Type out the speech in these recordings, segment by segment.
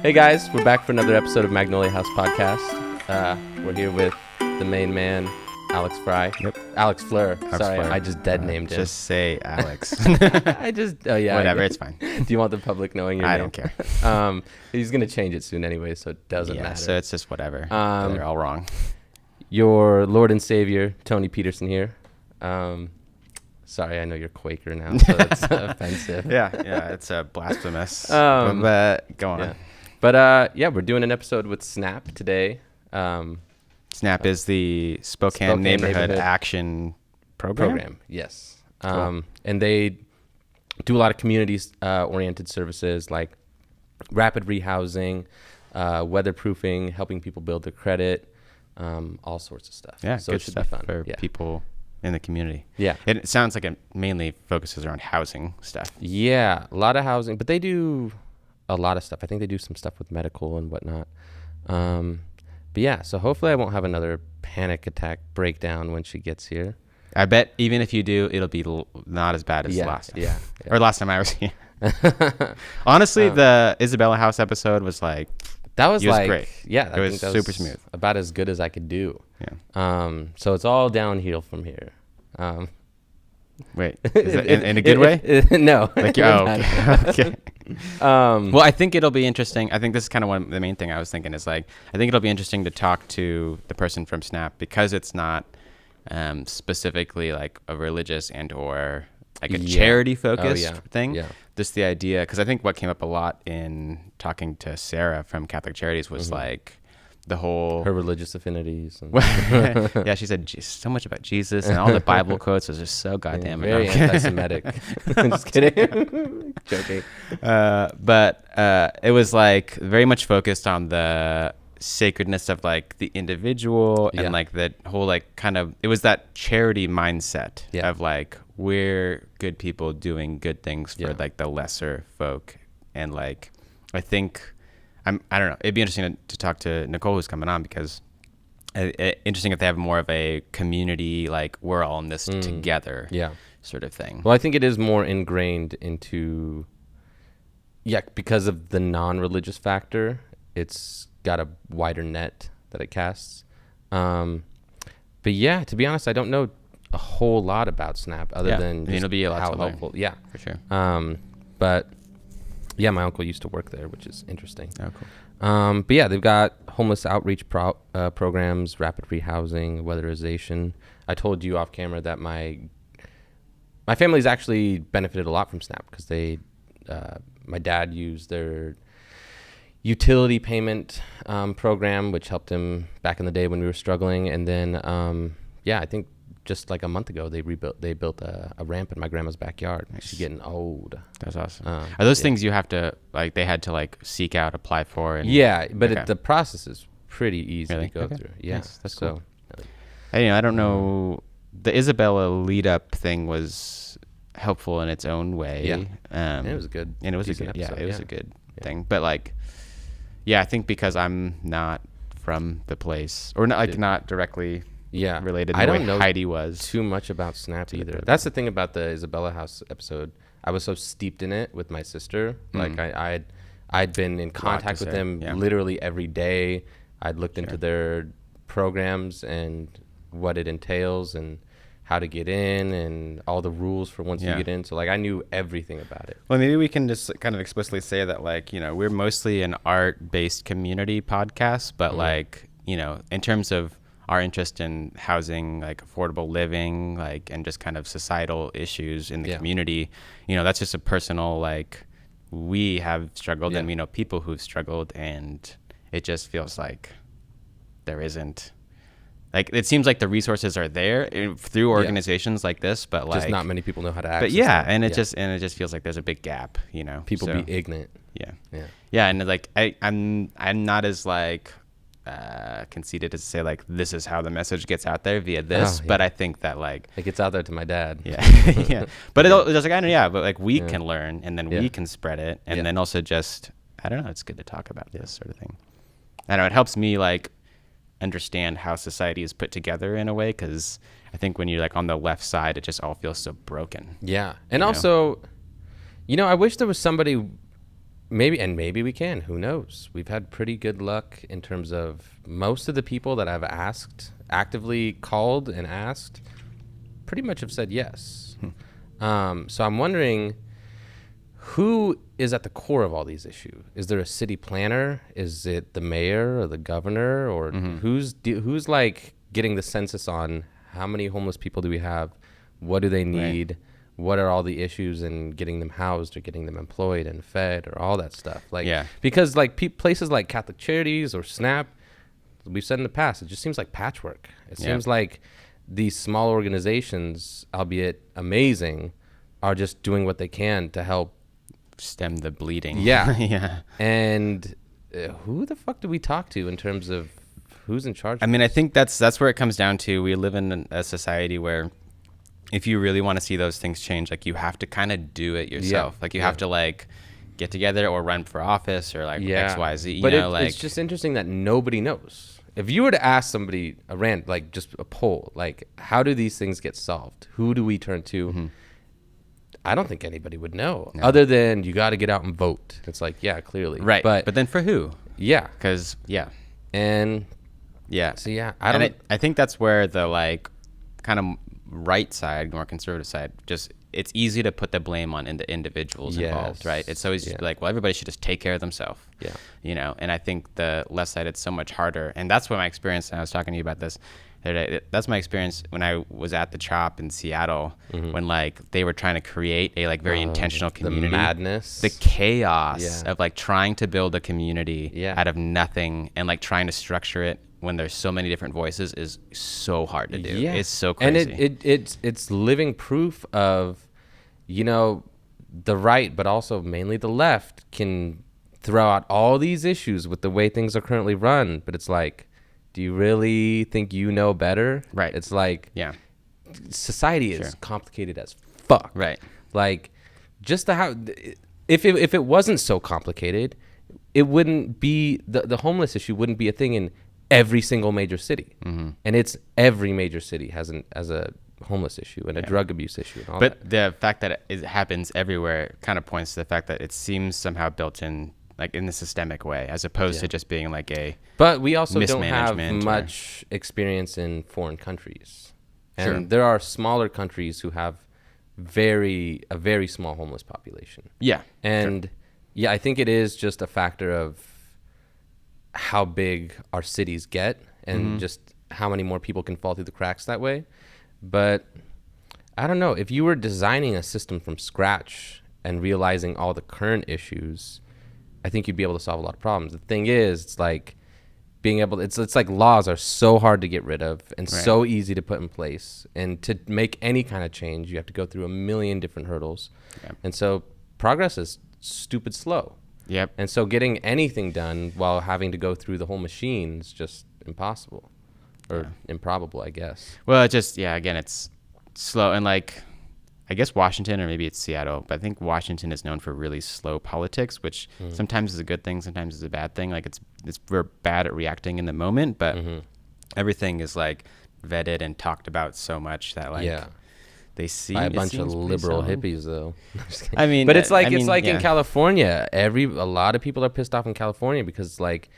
Hey guys, we're back for another episode of Magnolia House Podcast. We're here with the main man, Alex Fry. Yep. Alex Fleur. Alex Sorry, Fleur. I just dead named him. Just say Alex. Oh yeah. Whatever, it's fine. Do you want the public knowing your I name? don't care. He's gonna change it soon anyway, so it doesn't matter. So it's just whatever. They're all wrong. Your Lord and Savior, Tony Peterson here. Sorry, I know you're Quaker now, so that's offensive. Yeah, it's blasphemous. But go on. Yeah. But we're doing an episode with Snap today. SNAP is the Spokane Neighborhood Action Program. Yes. Cool. And they do a lot of community-oriented services like rapid rehousing, weatherproofing, helping people build their credit, all sorts of stuff. Yeah, so good it should stuff be fun for people in the community. Yeah. It sounds like it mainly focuses around housing stuff. Yeah, a lot of housing, but they do a lot of stuff. I think they do some stuff with medical and whatnot. But yeah, so hopefully I won't have another panic attack breakdown when she gets here. I bet even if you do, it'll be not as bad as last time. Yeah. Or last time I was here. Honestly, the Isabella House episode was like, that was great. Yeah, it was super smooth. About as good as I could do. Yeah. So it's all downhill from here. Wait, is it in a good way? No. Okay. Well, I think it'll be interesting. I think this is kind of the main thing I was thinking is like, I think it'll be interesting to talk to the person from SNAP because it's not specifically like a religious and or like a charity focused thing. Yeah. Just the idea, because I think what came up a lot in talking to Sarah from Catholic Charities was like the whole her religious affinities. And yeah, she said so much about Jesus and all the Bible quotes was just so goddamn very anti-Semitic. Just kidding. Joking. But it was like very much focused on the sacredness of like the individual and like that whole like kind of, it was that charity mindset of like we're good people doing good things for like the lesser folk. And like I think I don't know, it'd be interesting to talk to Nicole who's coming on because interesting if they have more of a community like we're all in this together sort of thing. Well, I think it is more ingrained into because of the non-religious factor. It's got a wider net that it casts. But yeah, to be honest, I don't know a whole lot about SNAP other than just it'll be a lot how to learn. helpful. Yeah, for sure. But yeah, my uncle used to work there, which is interesting. Oh, cool. But yeah, they've got homeless outreach programs, rapid rehousing, weatherization. I told you off camera that my family's actually benefited a lot from SNAP because my dad used their utility payment program, which helped him back in the day when we were struggling. And then, I think just like a month ago, they built a ramp in my grandma's backyard. Nice. She's getting old. That's awesome. Are those things you have to like? They had to like seek out, apply for, and but the process is pretty easy to go through. Yeah, nice. That's cool. I don't know. The Isabella lead up thing was helpful in its own way. Yeah, and it was good. And it was a good episode. It was a good thing. But like, I think because I'm not from the place or not directly. Yeah, related. I don't know Heidi was too much about SNAP either. That's the thing about the Isabella House episode. I was so steeped in it with my sister. Like I'd been in contact with them literally every day. I'd looked into their programs and what it entails and how to get in and all the rules for once you get in. So like I knew everything about it. Well, maybe we can just kind of explicitly say that like, we're mostly an art-based community podcast, but like, in terms of our interest in housing, like affordable living, like, and just kind of societal issues in the community, that's just a personal, like, we have struggled and we know people who've struggled, and it just feels like there isn't, like, it seems like the resources are there through organizations like this, but like, just not many people know how to access. But and it just feels like there's a big gap, People be ignorant. Yeah, and like I'm not as like conceited to say like this is how the message gets out there via this, but I think that like it gets out there to my dad. But it's like but like we can learn and then we can spread it, and then also just I don't know, it's good to talk about this sort of thing. I know it helps me like understand how society is put together in a way, because I think when you're like on the left side, it just all feels so broken. And also, I wish there was somebody maybe we can. Who knows? We've had pretty good luck in terms of most of the people that I've actively called and asked, pretty much have said yes. So I'm wondering, who is at the core of all these issues? Is there a city planner? Is it the mayor or the governor? Or who's like getting the census on how many homeless people do we have? What do they need? Right. What are all the issues in getting them housed or getting them employed and fed or all that stuff? Because like places like Catholic Charities or SNAP, we've said in the past, it just seems like patchwork. It seems like these small organizations, albeit amazing, are just doing what they can to help stem the bleeding. Yeah. And who the fuck do we talk to in terms of who's in charge? I mean, I think that's where it comes down to. We live in a society where if you really want to see those things change, like you have to kind of do it yourself. Like you have to like get together or run for office or like X, Y, Z. But it's just interesting that nobody knows. If you were to ask somebody like just a poll, like how do these things get solved? Who do we turn to? I don't think anybody would know, other than you got to get out and vote. It's like, yeah, clearly. Right. But then for who? Yeah. Because, And, yeah. So, yeah. I think that's where the, like, kind of right side, more conservative side, just, it's easy to put the blame on the individuals involved, right? It's always like, well, everybody should just take care of themselves. Yeah. You know, and I think the left side, it's so much harder. And that's what my experience, and I was talking to you about this, that's my experience when I was at the CHOP in Seattle, when like they were trying to create a like very intentional community. The madness, the chaos of like trying to build a community out of nothing and like trying to structure it when there's so many different voices is so hard to do. It's so crazy. And it's living proof of, you know, the right, but also mainly the left can throw out all these issues with the way things are currently run. But it's like, do you really think you know better? Right. It's like, society is complicated as fuck. Right. Like, just if it wasn't so complicated, it wouldn't be, the homeless issue wouldn't be a thing in every single major city. And it's every major city has a homeless issue and a drug abuse issue and all that. But the fact that it happens everywhere kind of points to the fact that it seems somehow built in, like in the systemic way, as opposed to just being like a But we also don't have much experience in foreign countries. And there are smaller countries who have a very small homeless population. Yeah. And I think it is just a factor of how big our cities get and just how many more people can fall through the cracks that way. But I don't know, if you were designing a system from scratch and realizing all the current issues, I think you'd be able to solve a lot of problems. The thing is, it's like it's like laws are so hard to get rid of and so easy to put in place. And to make any kind of change, you have to go through a million different hurdles. Yeah. And so progress is stupid slow. Yep. And so getting anything done while having to go through the whole machine is just impossible or improbable, I guess. Well, it just, again, it's slow. And like, I guess Washington, or maybe it's Seattle, but I think Washington is known for really slow politics, which sometimes is a good thing, sometimes is a bad thing. Like we're bad at reacting in the moment, but everything is like vetted and talked about so much that like they see by a bunch of liberal hippies though. I mean, but it's like in California, a lot of people are pissed off in California because like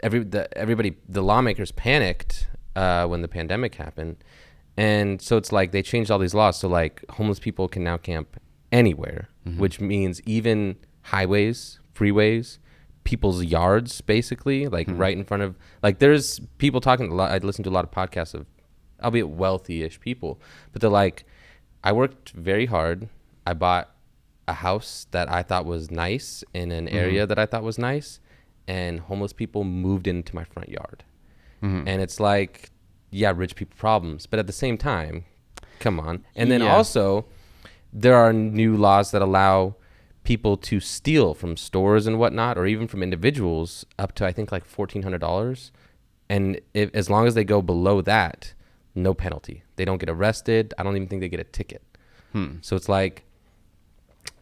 the lawmakers panicked when the pandemic happened. And so it's like they changed all these laws. So like homeless people can now camp anywhere, which means even highways, freeways, people's yards, basically, like right in front of, like there's people talking a lot. I listen to a lot of podcasts of, albeit wealthy-ish people, but they're like, I worked very hard. I bought a house that I thought was nice in an area that I thought was nice, and homeless people moved into my front yard. And it's like, rich people problems, but at the same time, come on. And then also there are new laws that allow people to steal from stores and whatnot, or even from individuals up to, I think, like $1,400. And as long as they go below that, no penalty. They don't get arrested. I don't even think they get a ticket. So it's like,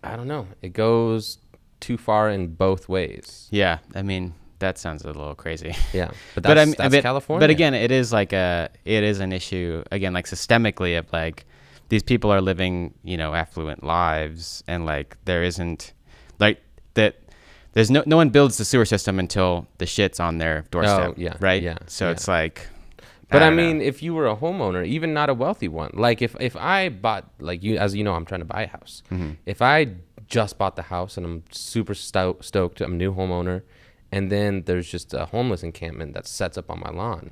I don't know. It goes too far in both ways. Yeah. I mean, that sounds a little crazy. Yeah, but that's California. But again, it is an issue again, like systemically, of like these people are living, affluent lives, and like there isn't like that. there's no one builds the sewer system until the shit's on their doorstep. Oh, yeah. Right. Yeah. So it's like. But I mean, if you were a homeowner, even not a wealthy one, like if I bought, like you, as you know, I'm trying to buy a house. Mm-hmm. If I just bought the house and I'm super stoked, I'm a new homeowner, and then there's just a homeless encampment that sets up on my lawn,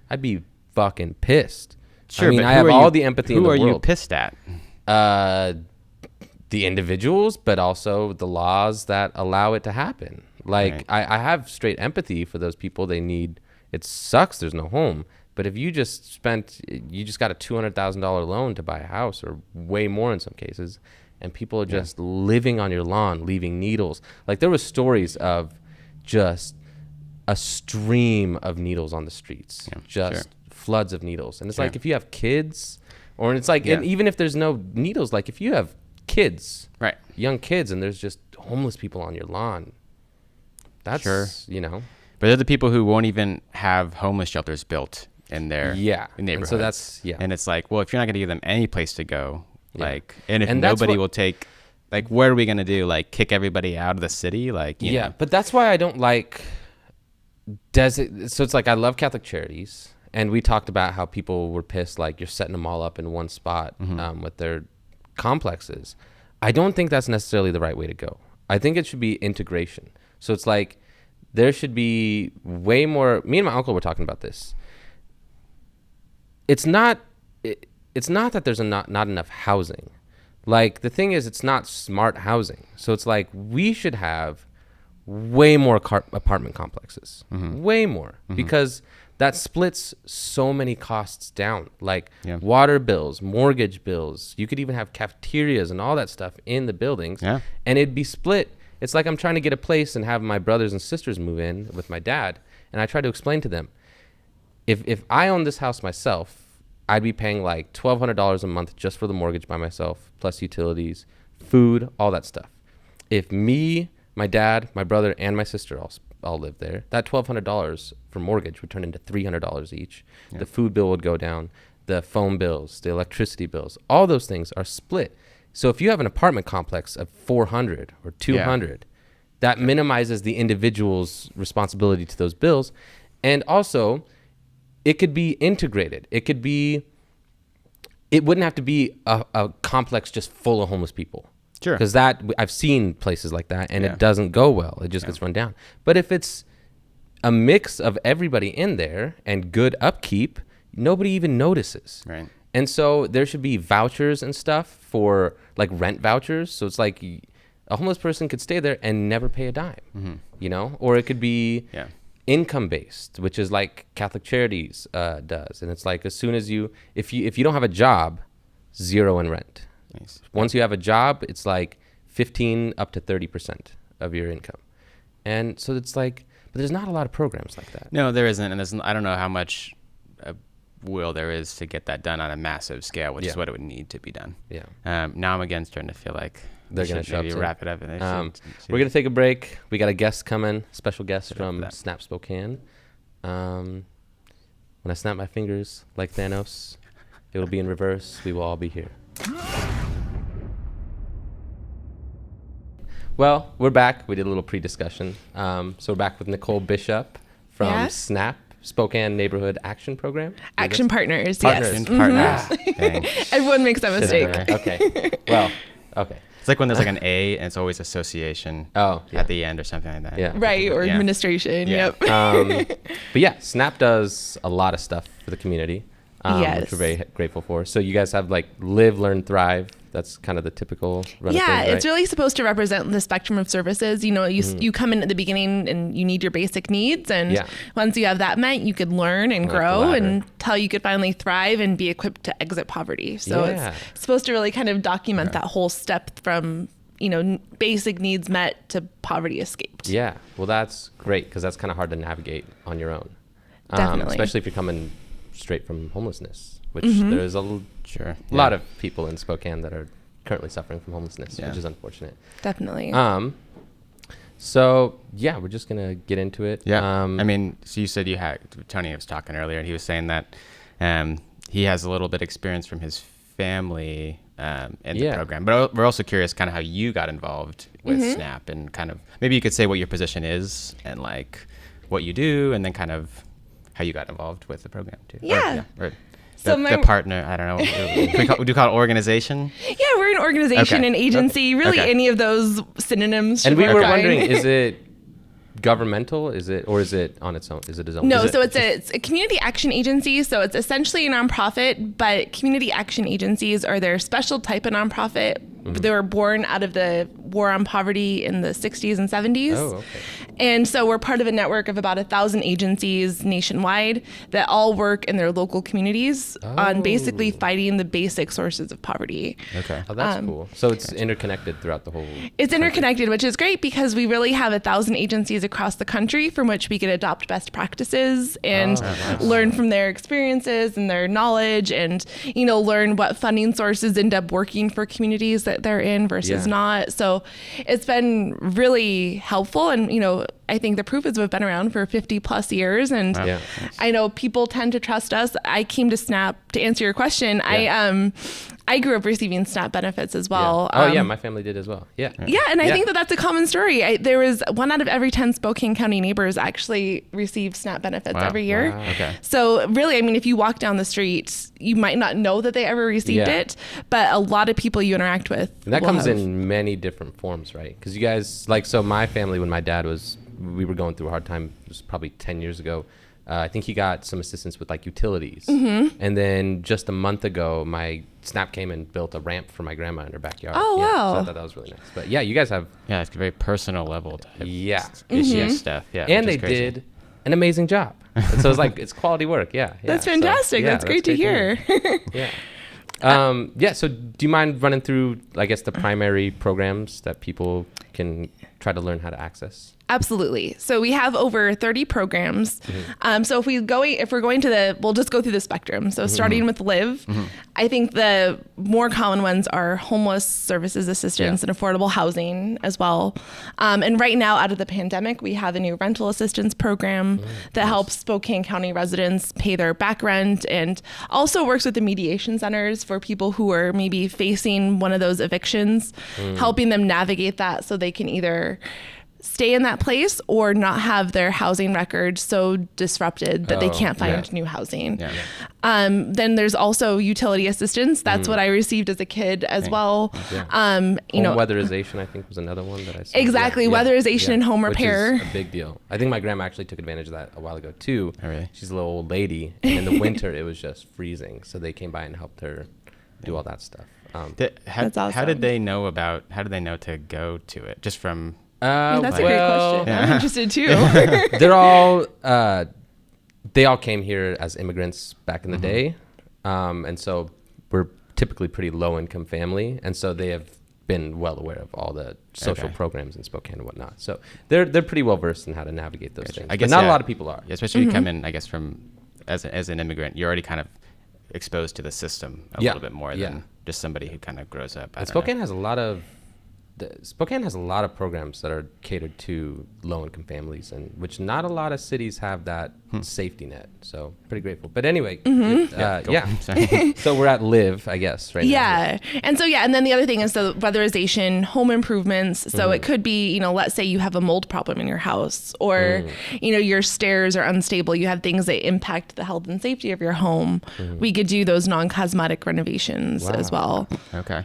I'd be fucking pissed. Sure, I mean, but I have all the empathy in the world. Who are you pissed at? The individuals, but also the laws that allow it to happen. Like, right. I have straight empathy for those people. It sucks there's no home. But if you just got a $200,000 loan to buy a house, or way more in some cases, and people are just living on your lawn, leaving needles. Like, there were stories of just a stream of needles on the streets, floods of needles. And it's like, if you have kids, or it's like, and even if there's no needles, like if you have kids, right, young kids, and there's just homeless people on your lawn, that's, But they're the people who won't even have homeless shelters built in their neighborhoods. And so that's, and it's like, well, if you're not going to give them any place to go, like, and if nobody will take, like, what are we going to do? Like, kick everybody out of the city? Like, you know. But that's why I don't like, so it's like, I love Catholic Charities, and we talked about how people were pissed, like, you're setting them all up in one spot with their complexes. I don't think that's necessarily the right way to go. I think it should be integration. So it's like, there should be way more, me and my uncle were talking about this. It's not that there's not enough housing. Like, the thing is, it's not smart housing. So it's like, we should have way more apartment complexes, way more, because that splits so many costs down, like water bills, mortgage bills. You could even have cafeterias and all that stuff in the buildings, and it'd be split. It's like, I'm trying to get a place and have my brothers and sisters move in with my dad, and I try to explain to them, if I owned this house myself, I'd be paying like $1,200 a month just for the mortgage by myself, plus utilities, food, all that stuff. If me, my dad, my brother, and my sister all lived there, that $1,200 for mortgage would turn into $300 each. The food bill would go down, the phone bills, the electricity bills, all those things are split. So if you have an apartment complex of 400 or 200, that minimizes the individual's responsibility to those bills. And also, it could be integrated. It wouldn't have to be a complex just full of homeless people. Sure. Because I've seen places like that, and it doesn't go well. It just gets run down. But if it's a mix of everybody in there and good upkeep, nobody even notices. Right. And so there should be vouchers and stuff for, like, rent vouchers. So it's like a homeless person could stay there and never pay a dime, you know? Or it could be income based, which is like Catholic Charities does. And it's like, as soon as if you don't have a job, zero in rent. Nice. Once you have a job, it's like 15 up to 30% of your income. And so it's like, but there's not a lot of programs like that. No, there isn't. And I don't know how much will there is to get that done on a massive scale, which is what it would need to be done. Now I'm again starting to feel like they're going to maybe wrap it up. And we're going to take a break. We got a guest coming, special guest from Snap Spokane. When I snap my fingers like Thanos, it'll be in reverse. We will all be here. Well, we're back. We did a little pre-discussion. So we're back with Nicole Bishop from Snap, Spokane Neighborhood Action Program. Action Partners, yes. Partners. Everyone makes that mistake. Okay. Well, okay. It's like when there's like an A and it's always association at the end or something like that. Yeah. Right, or administration. Yeah. Yep. But yeah, Snap does a lot of stuff for the community, which we're very grateful for. So you guys have like Live, Learn, Thrive. That's kind of the typical run of things, right? It's really supposed to represent the spectrum of services. You know, you come in at the beginning and you need your basic needs. And once you have that met, you could learn and grow until you could finally thrive and be equipped to exit poverty. So it's supposed to really kind of document that whole step from, you know, basic needs met to poverty escaped. Yeah. Well, that's great, because that's kind of hard to navigate on your own. Definitely. Especially if you're coming straight from homelessness, which there's a lot of people in Spokane that are currently suffering from homelessness, which is unfortunate. Definitely. So yeah, we're just gonna get into it. Yeah. I mean, so you said Tony was talking earlier, and he was saying that he has a little bit experience from his family in the program. But we're also curious kind of how you got involved with SNAP, and kind of maybe you could say what your position is and like what you do, and then kind of how you got involved with the program too. Or So the partner, I don't know, do you call it organization? Yeah, we're an organization, an agency, really any of those synonyms. And we were wondering, is it governmental? Is it on its own? Is it its own? No, so it's a community action agency. So it's essentially a nonprofit, but community action agencies are their special type of nonprofit. They were born out of the war on poverty in the 60s and 70s. Oh, okay. And so we're part of a network of about 1,000 agencies nationwide that all work in their local communities on basically fighting the basic sources of poverty. Okay. Oh, that's cool. So it's interconnected throughout the whole It's interconnected, which is great because we really have 1,000 agencies across the country from which we can adopt best practices and learn from their experiences and their knowledge, and, you know, learn what funding sources end up working for communities that they're in versus not. So it's been really helpful. And, you know, I think the proof is we've been around for 50 plus years, and I know people tend to trust us. I came to SNAP to answer your question. I grew up receiving SNAP benefits as well. My family did as well. Yeah, and I think that's a common story. There was 1 out of every 10 Spokane County neighbors actually receive SNAP benefits every year. Wow. Okay. So really, I mean, if you walk down the street, you might not know that they ever received it, but a lot of people you interact with. And that comes in many different forms, right? Because you guys, like, so my family, when my dad we were going through a hard time, it was probably 10 years ago. I think he got some assistance with like utilities. And then just a month ago, my SNAP came and built a ramp for my grandma in her backyard. Oh, wow. So I thought that was really nice. But yeah, you guys have. Yeah, it's a very personal level type stuff. Yeah. And they did an amazing job. And so it's like, it's quality work. Yeah. That's fantastic. So, that's great to hear. So do you mind running through, I guess, the primary programs that people can try to learn how to access? Absolutely. So we have over 30 programs. So if we're going to we'll just go through the spectrum. So starting with Live, I think the more common ones are homeless services assistance and affordable housing as well. And right now, out of the pandemic, we have a new rental assistance program that helps Spokane County residents pay their back rent, and also works with the mediation centers for people who are maybe facing one of those evictions, helping them navigate that so they can either stay in that place or not have their housing record so disrupted that they can't find new housing. Then there's also utility assistance. That's what I received as a kid as well. Weatherization, I think, was another one that I saw. Exactly. Weatherization and home repair. Which is a big deal. I think my grandma actually took advantage of that a while ago too. Oh, really? She's a little old lady, and in the winter it was just freezing, so they came by and helped her do all that stuff. That's awesome. How did they know to go to it? Just from... that's a great question. I'm interested too. They all came here as immigrants back in the day. And so we're typically pretty low income family. And so they have been well aware of all the social programs in Spokane and whatnot. So they're pretty well versed in how to navigate those things. I guess not a lot of people are. Especially you come in, I guess, from as an immigrant, you're already kind of exposed to the system a little bit more than just somebody who kind of grows up. Spokane has a lot of programs that are catered to low-income families, and which not a lot of cities have that safety net. So pretty grateful. But anyway, so we're at Live, I guess, right now. And then the other thing is the weatherization, home improvements. So it could be, let's say you have a mold problem in your house, or, your stairs are unstable. You have things that impact the health and safety of your home. We could do those non-cosmetic renovations as well. Okay.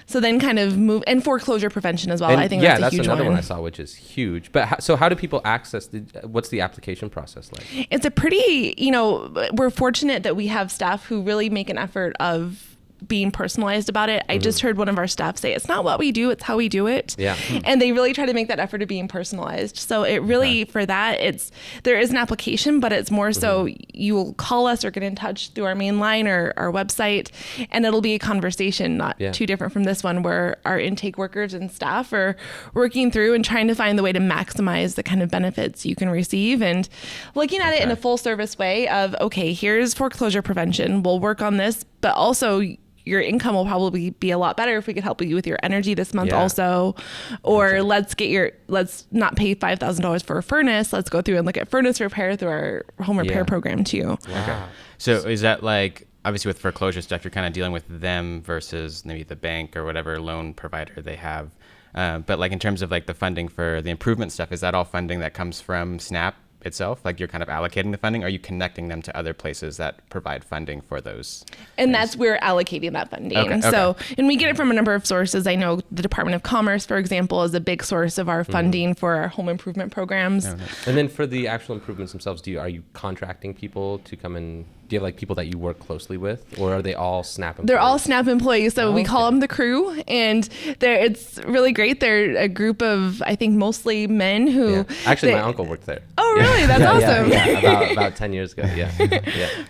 So then kind of move, and foreclosure prevention as well. And I think that's a huge one. That's another one I saw, which is huge. But how do people access, what's the application process like? It's a pretty, we're fortunate that we have staff who really make an effort of being personalized about it. I just heard one of our staff say, it's not what we do, it's how we do it. Yeah. And they really try to make that effort of being personalized. So it really, for that, there is an application, but it's more so you will call us or get in touch through our main line or our website, and it'll be a conversation, not too different from this one, where our intake workers and staff are working through and trying to find the way to maximize the kind of benefits you can receive, and looking at it in a full service way of, okay, here's foreclosure prevention. We'll work on this, but also your income will probably be a lot better if we could help you with your energy this month also. Or let's not pay $5,000 for a furnace. Let's go through and look at furnace repair through our home repair program too. Wow. Okay. So is that like obviously with foreclosure stuff, you're kind of dealing with them versus maybe the bank or whatever loan provider they have. But like in terms of like the funding for the improvement stuff, is that all funding that comes from SNAP itself? Like you're kind of allocating the funding? Or are you connecting them to other places that provide funding for those? And that's we're allocating that funding. Okay. So, and we get it from a number of sources. I know the Department of Commerce, for example, is a big source of our funding for our home improvement programs. And then for the actual improvements themselves, are you contracting people to come and do you have like people that you work closely with, or are they all SNAP employees? They're all SNAP employees. So we call them the crew, and it's really great. They're a group of, I think, mostly men who. Actually, my uncle worked there. Oh, really? That's awesome. About 10 years ago. Yeah.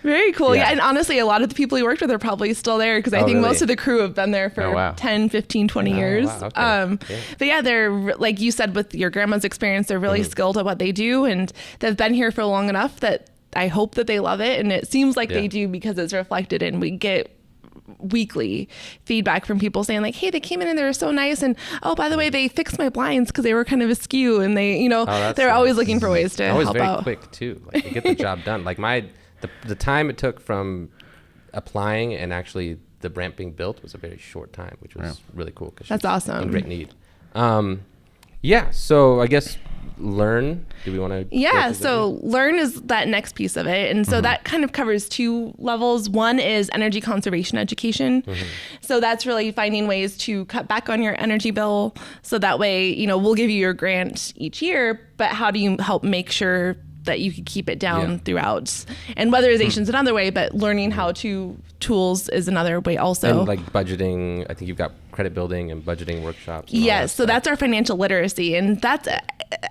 Very cool. Yeah. And honestly, a lot of the people he worked with are probably still there because I think most of the crew have been there for 10, 15, 20 years. Wow. Okay. But yeah, they're, like you said, with your grandma's experience, they're really skilled at what they do, and they've been here for long enough that I hope that they love it. And it seems like they do because it's reflected, and we get weekly feedback from people saying like, hey, they came in and they were so nice, and oh, by the way, they fixed my blinds because they were kind of askew, and they they're always looking for ways to help out. Always very quick too, like to get the job done. Like the time it took from applying and actually the ramp being built was a very short time, which was really cool. That's awesome. In great need. So I guess learn. Do we want to? So learn is that next piece of it. And so that kind of covers two levels. One is energy conservation education. So that's really finding ways to cut back on your energy bill. So that way, we'll give you your grant each year, but how do you help make sure that you can keep it down throughout? And weatherization is another way, but learning how to tools is another way also. And like budgeting, I think you've got credit building and budgeting workshops. Yes, so that's our financial literacy, and that's,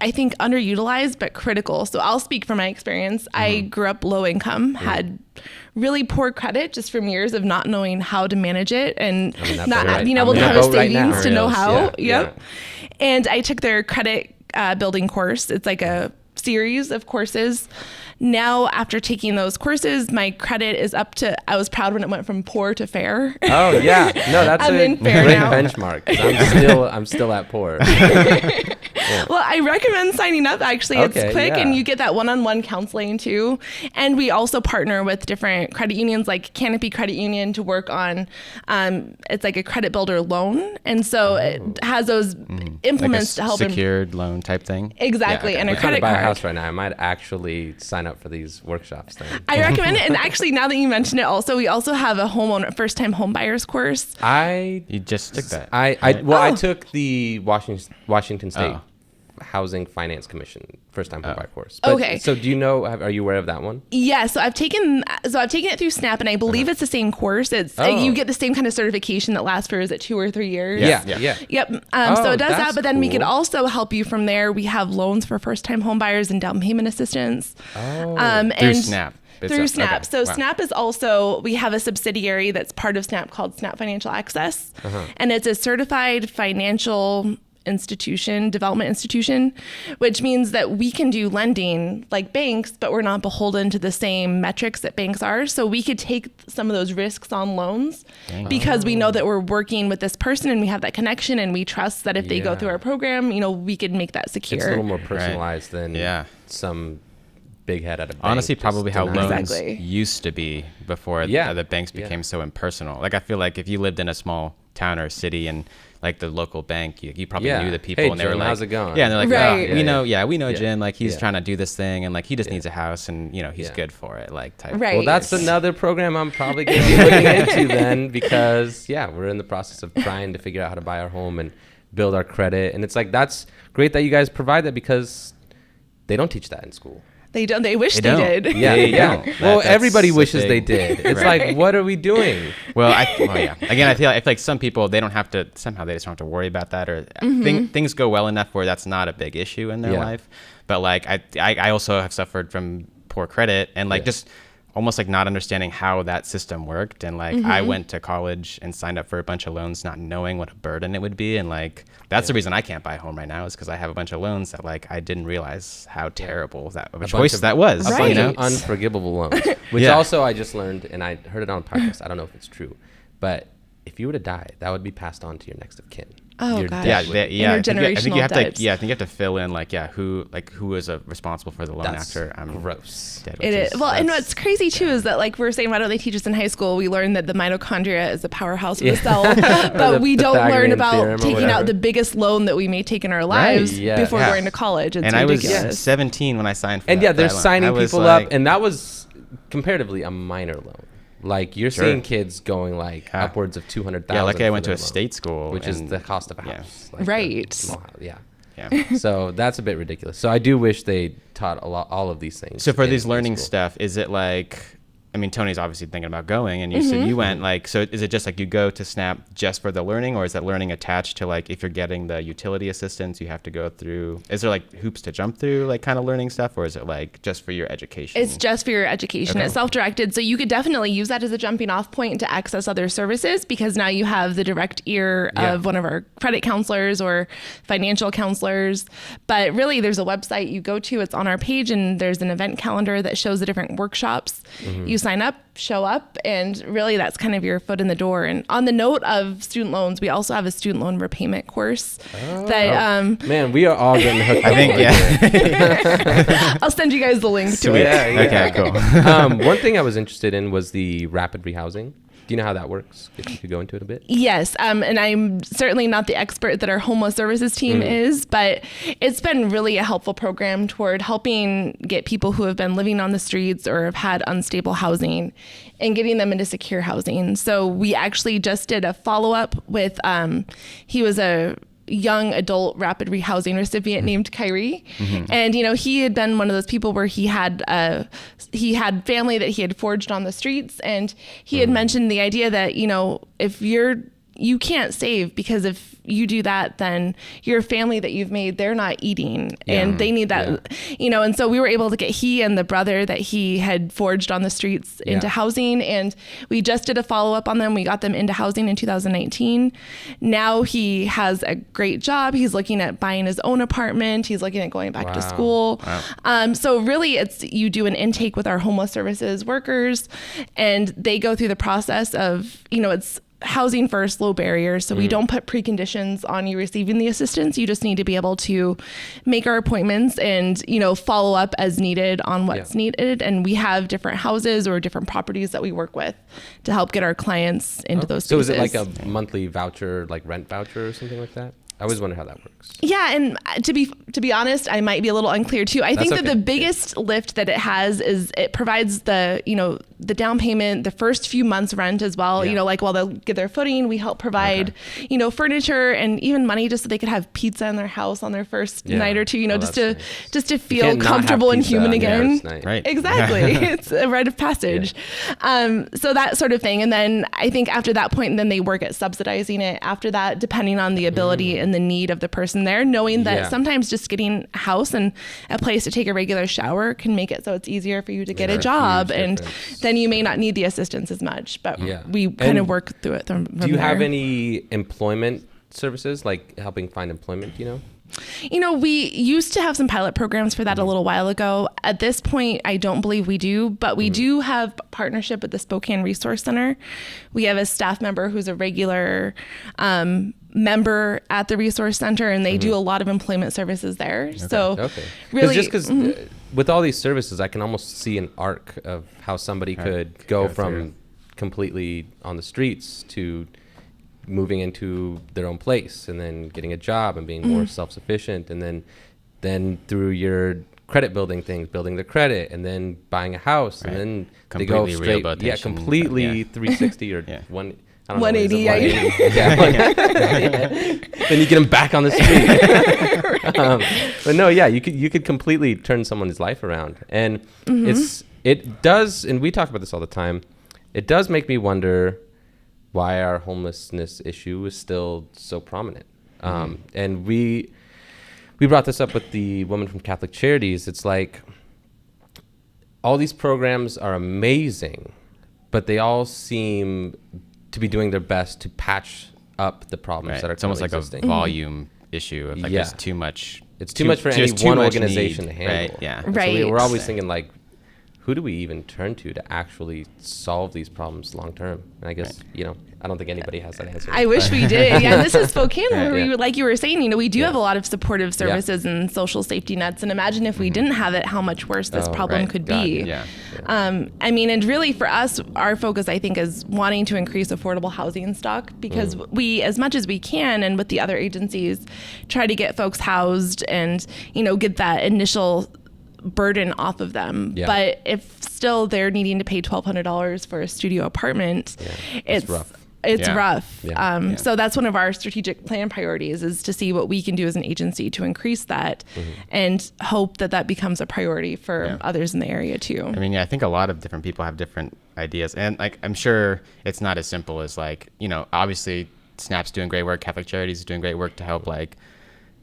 I think, underutilized but critical. So I'll speak from my experience. I grew up low income, had really poor credit just from years of not knowing how to manage it and not being able to have a savings to know how. And I took their credit building course. It's like a series of courses. Now, after taking those courses, my credit is up to, I was proud when it went from poor to fair. Oh yeah. No, that's a great benchmark. I'm still at poor. Well, I recommend signing up. Actually, it's quick and you get that one-on-one counseling too. And we also partner with different credit unions like Canopy Credit Union to work on, it's like a credit builder loan. And so it has those implements like to help secured loan type thing. Exactly. And We're a credit trying to buy card. a house right now. I might actually sign up for these workshops then. I recommend it. And actually, now that you mention it also, we also have a first-time home buyers course. You just took that. I took the Washington State Housing Finance Commission first-time home buyer course. But, so do you know? Are you aware of that one? Yeah. So I've taken it through SNAP, and I believe it's the same course. It's you get the same kind of certification that lasts for 2 or 3 years. Yeah. Yep. So it does that, but then we could also help you from there. We have loans for first-time home buyers and down payment assistance. Through SNAP. Through SNAP. Okay. So SNAP is also, we have a subsidiary that's part of SNAP called SNAP Financial Access, and it's a certified financial development institution, which means that we can do lending like banks, but we're not beholden to the same metrics that banks are. So we could take some of those risks on loans because we know that we're working with this person and we have that connection, and we trust that if they go through our program, we can make that secure. It's a little more personalized than some big head at a bank. Honestly, probably how loans used to be before the banks became so impersonal. Like I feel like if you lived in a small town or city and like the local bank, you probably knew the people, and they were like, how's it going? Yeah, and they're like, we know Jim, like he's trying to do this thing, and like he just needs a house, and he's good for it, like type. Right. Well, that's another program I'm probably going to be looking into then, because we're in the process of trying to figure out how to buy our home and build our credit, and it's like that's great that you guys provide that because they don't teach that in school. They don't. They wish they did. Yeah. Well, everybody wishes they did. It's like, what are we doing? Well, again, I feel like some people, they don't have to, somehow they just don't have to worry about that, or things go well enough where that's not a big issue in their life. But like, I also have suffered from poor credit and like just almost like not understanding how that system worked. And like, I went to college and signed up for a bunch of loans, not knowing what a burden it would be. And like, that's the reason I can't buy a home right now, is because I have a bunch of loans that like, I didn't realize how terrible of a choice that was. A bunch of unforgivable loans, which also I just learned, and I heard it on a podcast. I don't know if it's true, but if you were to die, that would be passed on to your next of kin. Oh, your gosh. debt. I think you have debts. to. I think you have to fill in who is responsible for the loan after I'm gross. dead. It is. Well, and what's crazy too is that like we're saying, why don't they teach us in high school? We learned that the mitochondria is the powerhouse of the cell, but we don't learn about taking out the biggest loan that we may take in our lives before going to college. It's ridiculous. I was 17 when I signed for and that. They're signing people up, and that was comparatively a minor loan. Like you're seeing kids going like upwards of $200,000. Yeah, like I went to a state school, which is the cost of a house. Like right. Yeah. So that's a bit ridiculous. So I do wish they taught all of these things. So for these learning stuff, is it like, I mean, Tony's obviously thinking about going, and you said you went, like, so is it just like you go to SNAP just for the learning, or is that learning attached to like if you're getting the utility assistance, you have to go through, is there like hoops to jump through, like kind of learning stuff, or is it like just for your education? It's just for your education. Okay. It's self-directed. So you could definitely use that as a jumping off point to access other services, because now you have the direct ear of one of our credit counselors or financial counselors. But really there's a website you go to, it's on our page, and there's an event calendar that shows the different workshops. You sign up, show up, and really that's kind of your foot in the door. And on the note of student loans, we also have a student loan repayment course that man, we are all getting hooked up. I think I'll send you guys the link to it. Okay, cool. One thing I was interested in was the rapid rehousing. Do you know how that works? If you could go into it a bit. Yes, and I'm certainly not the expert that our homeless services team is, but it's been really a helpful program toward helping get people who have been living on the streets or have had unstable housing and getting them into secure housing. So we actually just did a follow-up with, he was a young adult rapid rehousing recipient named Kyrie. And, he had been one of those people where he had family that he had forged on the streets. And he had mentioned the idea that, if you can't save, because if you do that, then your family that you've made, they're not eating and they need that, and so we were able to get he and the brother that he had forged on the streets into housing. And we just did a follow-up on them. We got them into housing in 2019. Now he has a great job. He's looking at buying his own apartment. He's looking at going back to school. So really you do an intake with our homeless services workers, and they go through the process of, it's housing first, low barriers. So we don't put preconditions on you receiving the assistance. You just need to be able to make our appointments and, follow up as needed on what's needed. And we have different houses or different properties that we work with to help get our clients into those spaces. So is it like a monthly voucher, like rent voucher or something like that? I always wonder how that works. Yeah, and to be honest, I might be a little unclear too. I think that the biggest lift that it has is it provides the down payment, the first few months rent as well. While they'll get their footing, we help provide furniture and even money just so they could have pizza in their house on their first night or two. Just to feel comfortable and human again. Right. Exactly. It's a rite of passage. So that sort of thing, and then I think after that point, then they work at subsidizing it. After that, depending on the ability and the need of the person there, knowing that sometimes just getting a house and a place to take a regular shower can make it so it's easier for you to get a job, and then you may not need the assistance as much, but we kind of work through it from do you have any employment services, like helping find employment, we used to have some pilot programs for that a little while ago. At this point, I don't believe we do, but we do have partnership with the Spokane Resource Center. We have a staff member who's a regular member at the Resource Center, and they do a lot of employment services there. So really, because with all these services, I can almost see an arc of how somebody could go from completely on the streets to moving into their own place, and then getting a job and being more self-sufficient, and then through your credit building things, building their credit, and then buying a house, and then completely they go straight, completely 360 or 180. Then you get them back on the street. But no, you could completely turn someone's life around, and it does, and we talk about this all the time. It does make me wonder why our homelessness issue is still so prominent. And we brought this up with the woman from Catholic Charities. It's like all these programs are amazing, but they all seem to be doing their best to patch up the problems that are almost like existing. A volume issue of there's too much. It's too much for any one organization to handle. Right. Yeah. So we're always thinking like, who do we even turn to actually solve these problems long term? And I guess, I don't think anybody has that answer. I wish we did. Yeah, this is Spokane where we, like you were saying, we do have a lot of supportive services and social safety nets. And imagine if we didn't have it, how much worse this problem could be. Yeah. And really for us, our focus, I think, is wanting to increase affordable housing stock because we, as much as we can, and with the other agencies, try to get folks housed and, get that initial burden off of them. Yeah. But if still they're needing to pay $1,200 for a studio apartment, it's rough. It's rough. Yeah. So that's one of our strategic plan priorities, is to see what we can do as an agency to increase that and hope that becomes a priority for others in the area too. I mean, I think a lot of different people have different ideas, and like, I'm sure it's not as simple as like, obviously SNAP's doing great work, Catholic Charities is doing great work to help like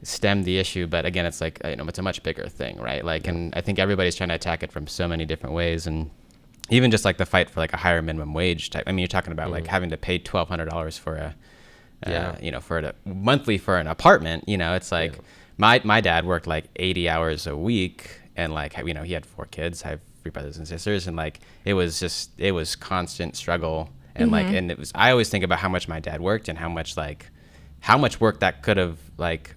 stem the issue, but again, it's like, it's a much bigger thing, right? Like, and I think everybody's trying to attack it from so many different ways, and even just like the fight for like a higher minimum wage type. I mean, you're talking about like having to pay $1,200 for for a monthly for an apartment. It's like my dad worked like 80 hours a week, and like he had 4 kids. I have 3 brothers and sisters, and like it was constant struggle, and like, and I always think about how much my dad worked and how much work that could have, like,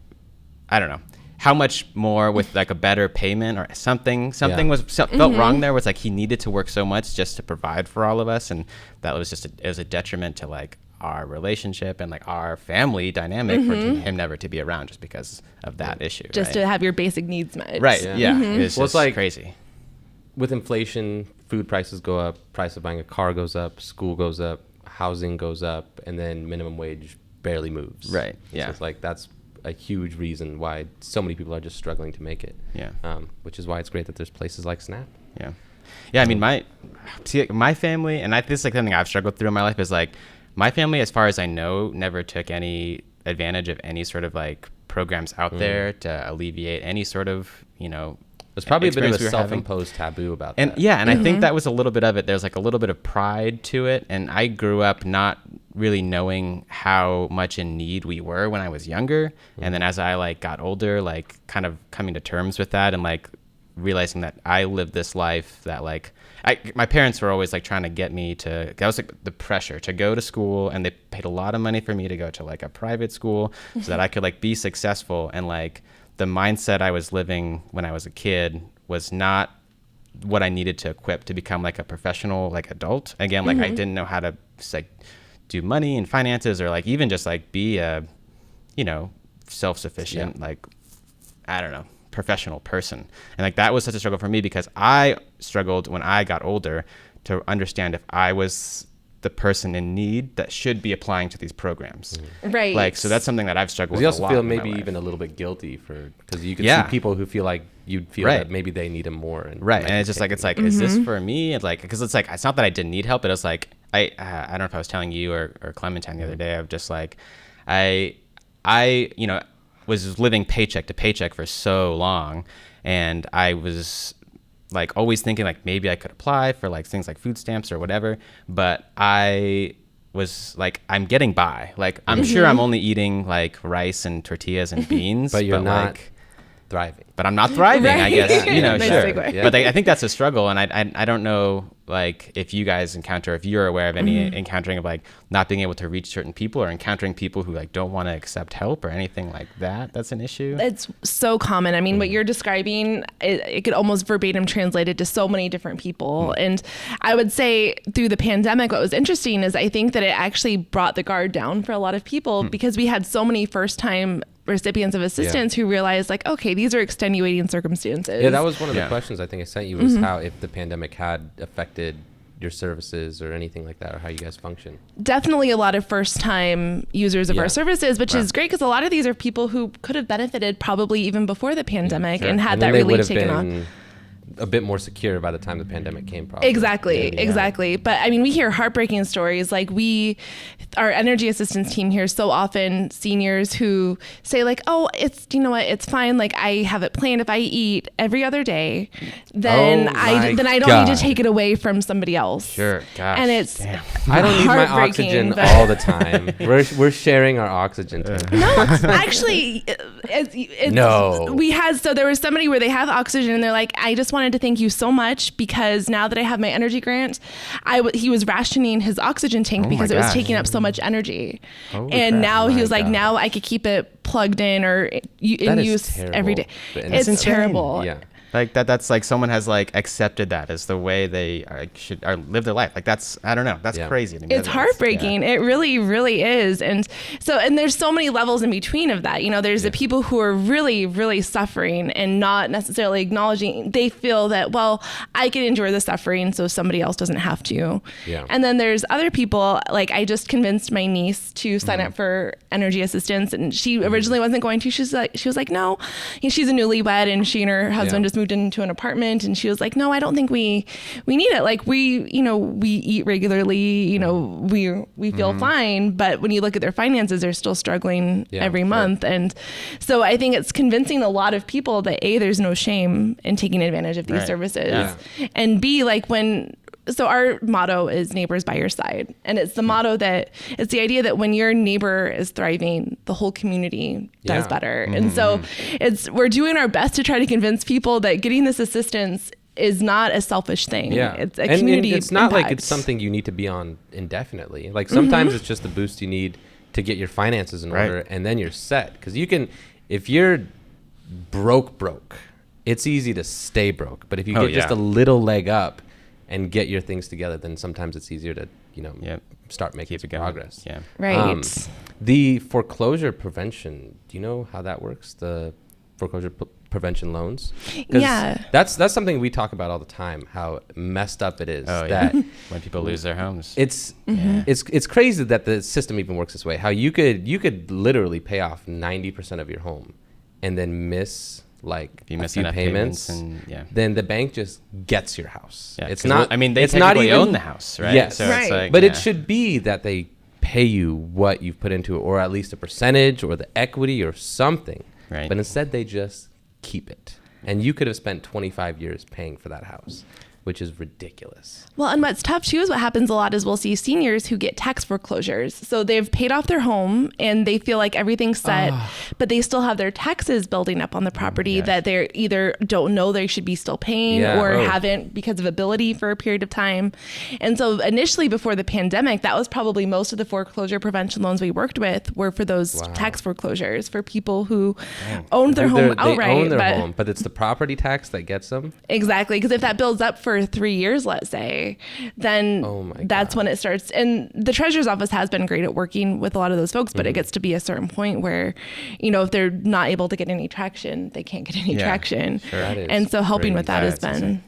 I don't know, how much more with like a better payment or something felt wrong there. Was like he needed to work so much just to provide for all of us, and that was just it was a detriment to like our relationship and like our family dynamic for him never to be around just because of that issue. Just to have your basic needs met. Right. Yeah. It's like crazy. With inflation, food prices go up, price of buying a car goes up, school goes up, housing goes up, and then minimum wage barely moves. Right. Yeah. So it's like that's a huge reason why so many people are just struggling to make it. Yeah. Which is why it's great that there's places like Snap. Yeah. Yeah. I mean, my family, and this is like something I've struggled through in my life, is like my family, as far as I know, never took any advantage of any sort of like programs out there to alleviate any sort of, there's probably a bit of a self-imposed taboo about that. And I think that was a little bit of it. There's like a little bit of pride to it. And I grew up not really knowing how much in need we were when I was younger. And then as I like got older, like kind of coming to terms with that and like realizing that I lived this life that like, my parents were always like trying to get me to, that was like the pressure to go to school, and they paid a lot of money for me to go to like a private school so that I could like be successful. And like, the mindset I was living when I was a kid was not what I needed to equip to become like a professional, like adult. Again, like I didn't know how to like do money and finances, or like even just like be a, self-sufficient, like, I don't know, professional person. And like, that was such a struggle for me because I struggled when I got older to understand if I was the person in need that should be applying to these programs. Right. Like, so that's something that I've struggled with a lot. You also feel maybe even a little bit guilty because you can see people who feel like you'd feel that maybe they need him more. And and it's just like, is this for me? And like, because it's like, it's not that I didn't need help, but it's like, I don't know if I was telling you or Clementine the other day, of just like, I was living paycheck to paycheck for so long, and I was like always thinking like maybe I could apply for like things like food stamps or whatever, but I was like, I'm getting by. Like, I'm sure I'm only eating like rice and tortillas and beans, but you're not like thriving. But I'm not thriving, I guess. Nice Sure. segue. Yeah. But I think that's a struggle, and I don't know like if you guys if you're aware of any encountering of like not being able to reach certain people, or encountering people who like don't want to accept help or anything like that. That's an issue. It's so common. I mean, what you're describing, it could almost verbatim translated to so many different people. And I would say through the pandemic, what was interesting is I think that it actually brought the guard down for a lot of people because we had so many first-time recipients of assistance who realized like, okay, these are extenuating circumstances. Yeah, that was one of the questions I think I sent you, was how if the pandemic had affected your services or anything like that, or how you guys function. Definitely a lot of first-time users of our services, which is great because a lot of these are people who could have benefited probably even before the pandemic and had that relief taken off. A bit more secure by the time the pandemic came, probably. Exactly. But I mean, we hear heartbreaking stories. Like our energy assistance team hears so often seniors who say like, oh, it's, it's fine. Like, I have it planned. If I eat every other day, then I don't need to take it away from somebody else. Sure. Gosh. And it's I don't need my oxygen all the time. We're sharing our oxygen. No, actually, it's no. We had, so there was somebody where they have oxygen and they're like, I just want wanted to thank you so much because now that I have my energy grant, he was rationing his oxygen tank because it was taking up so much energy. And now he was like, now I could keep it plugged in or in use every day. It's terrible. Yeah. Like that's like someone has like accepted that as the way they should live their life. Like that's, I don't know, that's crazy to me. It's heartbreaking. It really, really is. And there's so many levels in between of that. There's the people who are really, really suffering and not necessarily acknowledging. They feel that, well, I can endure the suffering so somebody else doesn't have to. Yeah. And then there's other people, like I just convinced my niece to sign up for energy assistance, and she originally wasn't going to. She was like, no. She's a newlywed, and she and her husband just moved into an apartment, and she was like, no, I don't think we need it. Like we eat regularly, we feel fine, but when you look at their finances, they're still struggling every month. And so I think it's convincing a lot of people that A, there's no shame in taking advantage of these services, and B, like so our motto is neighbors by your side. And it's the motto that it's the idea that when your neighbor is thriving, the whole community does better. And so we're doing our best to try to convince people that getting this assistance is not a selfish thing. Yeah. It's a community it's not impact. Like it's something you need to be on indefinitely. Like sometimes it's just the boost you need to get your finances in order, and then you're set. Because if you're broke, it's easy to stay broke. But if you get just a little leg up and get your things together, then sometimes it's easier to, start making some progress. Yeah. Right. The foreclosure prevention, do you know how that works? The foreclosure prevention loans? Yeah. That's something we talk about all the time, how messed up it is. That when people lose their homes. It's crazy that the system even works this way. How you could literally pay off 90% of your home and then miss like a few payments, and then the bank just gets your house. Yeah, it's not. I mean, they technically own the house, right? Yes, so it's like, but it should be that they pay you what you've put into it, or at least a percentage, or the equity, or something. Right. But instead, they just keep it, and you could have spent 25 years paying for that house, which is ridiculous. Well, and what's tough too is what happens a lot is we'll see seniors who get tax foreclosures. So they've paid off their home and they feel like everything's set, but they still have their taxes building up on the property that they either don't know they should be still paying or haven't because of ability for a period of time. And so initially before the pandemic, that was probably most of the foreclosure prevention loans we worked with were for those tax foreclosures for people who owned their home outright. They own their home, but it's the property tax that gets them? Exactly, because if that builds up for 3 years, let's say, then that's when it starts. And the treasurer's office has been great at working with a lot of those folks, but it gets to be a certain point where, if they're not able to get any traction, they can't get any traction. Sure, and so helping with that has been...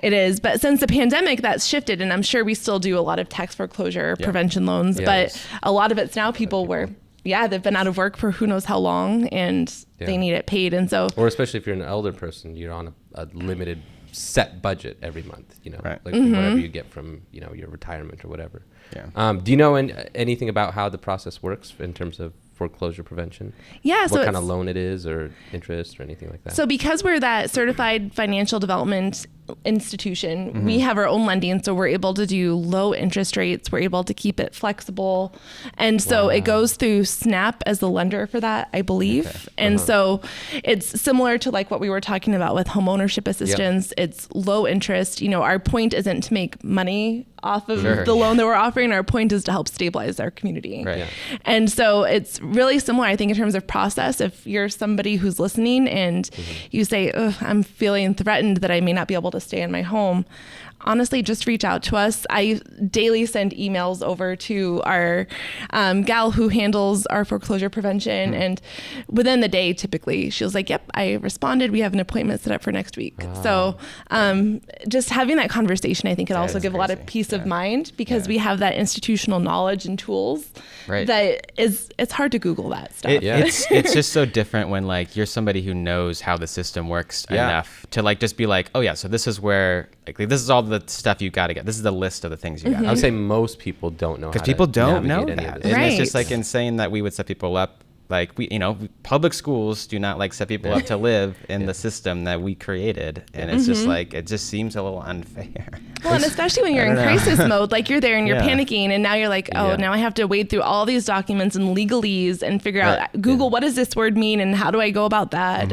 It is. But since the pandemic, that's shifted. And I'm sure we still do a lot of tax foreclosure prevention loans, but a lot of it's now people where... they've been out of work for who knows how long and they need it paid. And so, or especially if you're an elder person, you're on a limited set budget every month, like whatever you get from, your retirement or whatever. Yeah. Do you know anything about how the process works in terms of foreclosure prevention? Yeah. What kind of loan it is or interest or anything like that? So because we're that certified financial development institution, we have our own lending. So we're able to do low interest rates. We're able to keep it flexible. And so it goes through SNAP as the lender for that, I believe. Okay. And so it's similar to like what we were talking about with homeownership assistance. It's low interest. Our point isn't to make money off of the loan that we're offering. Our point is to help stabilize our community. Right. Yeah. And so it's really similar, I think, in terms of process. If you're somebody who's listening and you say, I'm feeling threatened that I may not be able to stay in my home, honestly, just reach out to us. I daily send emails over to our gal who handles our foreclosure prevention. And within the day, typically, she was like, yep, I responded. We have an appointment set up for next week. So just having that conversation, I think, could also give a lot of peace of mind because we have that institutional knowledge and tools that it's hard to Google that stuff. It's just so different when like you're somebody who knows how the system works enough to like just be like, oh yeah, so this is where like this is all the stuff you got to get. This is the list of the things you got. I would say most people don't know because people don't know that. Right. And it's just like insane that we would set people up like public schools do not like set people up to live in the system that we created, and it's just like it just seems a little unfair. Well, and especially when you're in crisis mode, like you're there and you're panicking, and now you're like, now I have to wade through all these documents and legalese and figure out Google what does this word mean and how do I go about that.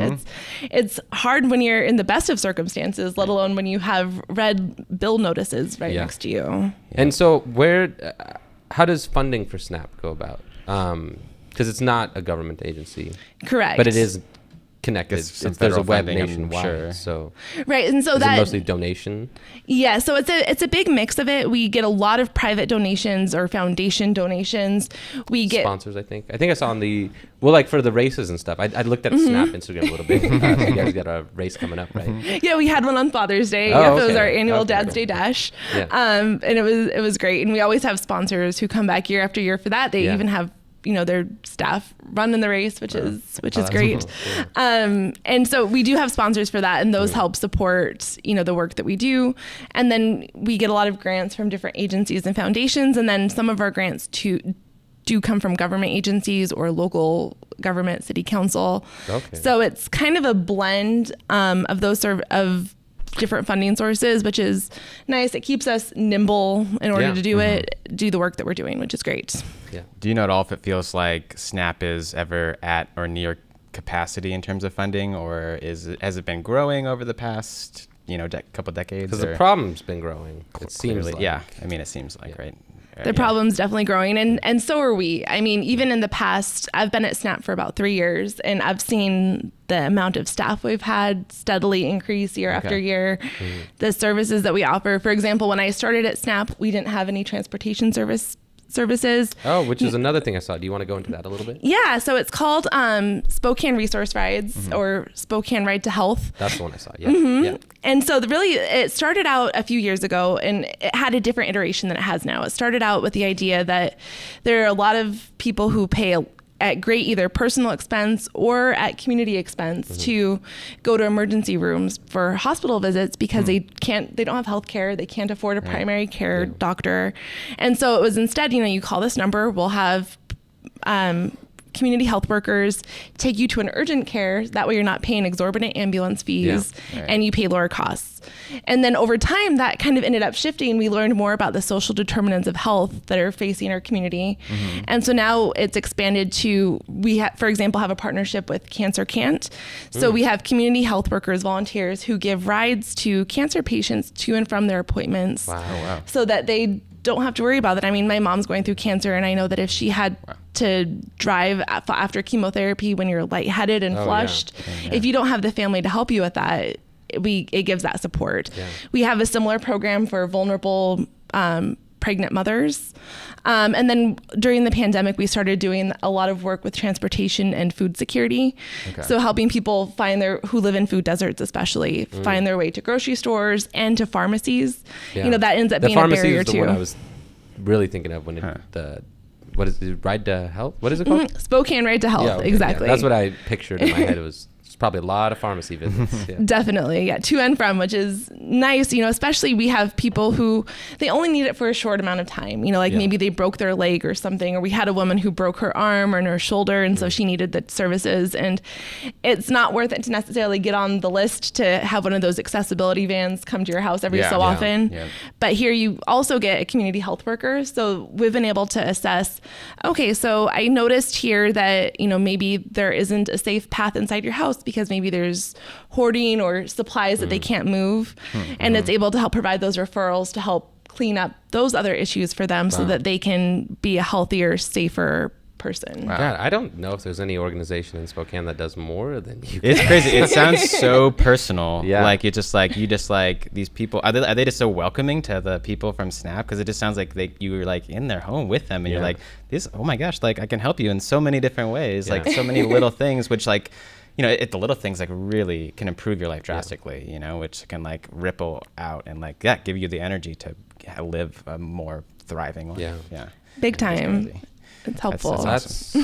It's hard when you're in the best of circumstances, let alone when you have red bill notices right next to you. And so how does funding for SNAP go about? Because it's not a government agency. Correct. But it is connected. There's a web funding, nationwide. sure. So right, and so is it mostly donation? Yeah, so it's a big mix of it. We get a lot of private donations or foundation donations. We get sponsors. I think I saw on like for the races and stuff. I looked at Snap Instagram a little bit. You guys got a race coming up, right? Yeah, we had one on Father's Day. It was our annual Dad's Day Dash. Yeah. And it was great. And we always have sponsors who come back year after year for that. They even have their staff run in the race, which is great. Cool. And so we do have sponsors for that, and those help support, the work that we do. And then we get a lot of grants from different agencies and foundations. And then some of our grants do come from government agencies or local government, city council. Okay. So it's kind of a blend of those of different funding sources, which is nice. It keeps us nimble in order to do the work that we're doing, which is great. Yeah. Do you know at all if it feels like SNAP is ever at or near capacity in terms of funding, or has it been growing over the past couple decades? Because the problem's been growing. It seems like. Yeah, I mean, it seems like right. The problem's definitely growing, and so are we. I mean, even in the past, I've been at SNAP for about 3 years, and I've seen the amount of staff we've had steadily increase year after year. Mm-hmm. The services that we offer, for example, when I started at SNAP, we didn't have any transportation services. Which is another thing I saw. Do you want to go into that a little bit? Yeah, so it's called Spokane Resource Rides or Spokane Ride to Health. That's the one I saw, yeah. And so it started out a few years ago, and it had a different iteration than it has now. It started out with the idea that there are a lot of people who pay at great either personal expense or at community expense to go to emergency rooms for hospital visits because they don't have health care, they can't afford a primary care doctor. And so it was instead, you call this number, we'll have community health workers take you to an urgent care. That way you're not paying exorbitant ambulance fees and you pay lower costs. And then over time, that kind of ended up shifting. We learned more about the social determinants of health that are facing our community. Mm-hmm. And so now it's expanded to, for example, have a partnership with Cancer Can't. So we have community health workers, volunteers who give rides to cancer patients to and from their appointments. Wow. So that they don't have to worry about that. I mean, my mom's going through cancer, and I know that if she had to drive after chemotherapy when you're lightheaded and flushed, if you don't have the family to help you with that, it gives that support. Yeah. We have a similar program for vulnerable pregnant mothers. And then during the pandemic, we started doing a lot of work with transportation and food security. Okay. So helping people who live in food deserts, especially, find their way to grocery stores and to pharmacies. Yeah. That ends up being a barrier too. The one I was really thinking of when what is it, Ride to Health? What is it called? Spokane Ride to Health, exactly. Yeah. That's what I pictured in my head. It was probably a lot of pharmacy visits. Yeah. Definitely, to and from, which is nice. Especially we have people who they only need it for a short amount of time. Maybe they broke their leg or something, or we had a woman who broke her arm or her shoulder, and so she needed the services. And it's not worth it to necessarily get on the list to have one of those accessibility vans come to your house every so often. Yeah. But here you also get a community health worker. So we've been able to assess, okay, so I noticed here that, maybe there isn't a safe path inside your house because maybe there's hoarding or supplies that they can't move. And it's able to help provide those referrals to help clean up those other issues for them so that they can be a healthier, safer person. Wow. God, I don't know if there's any organization in Spokane that does more than you guys. It's crazy. It sounds so personal. Yeah. Like you just like these people. Are they just so welcoming to the people from SNAP? Because it just sounds like you were like in their home with them, and you're like, oh my gosh, like I can help you in so many different ways, like so many little things, which like. The little things like really can improve your life drastically, which can like ripple out and like, give you the energy to live a more thriving life. Yeah. Big time. It's helpful. That's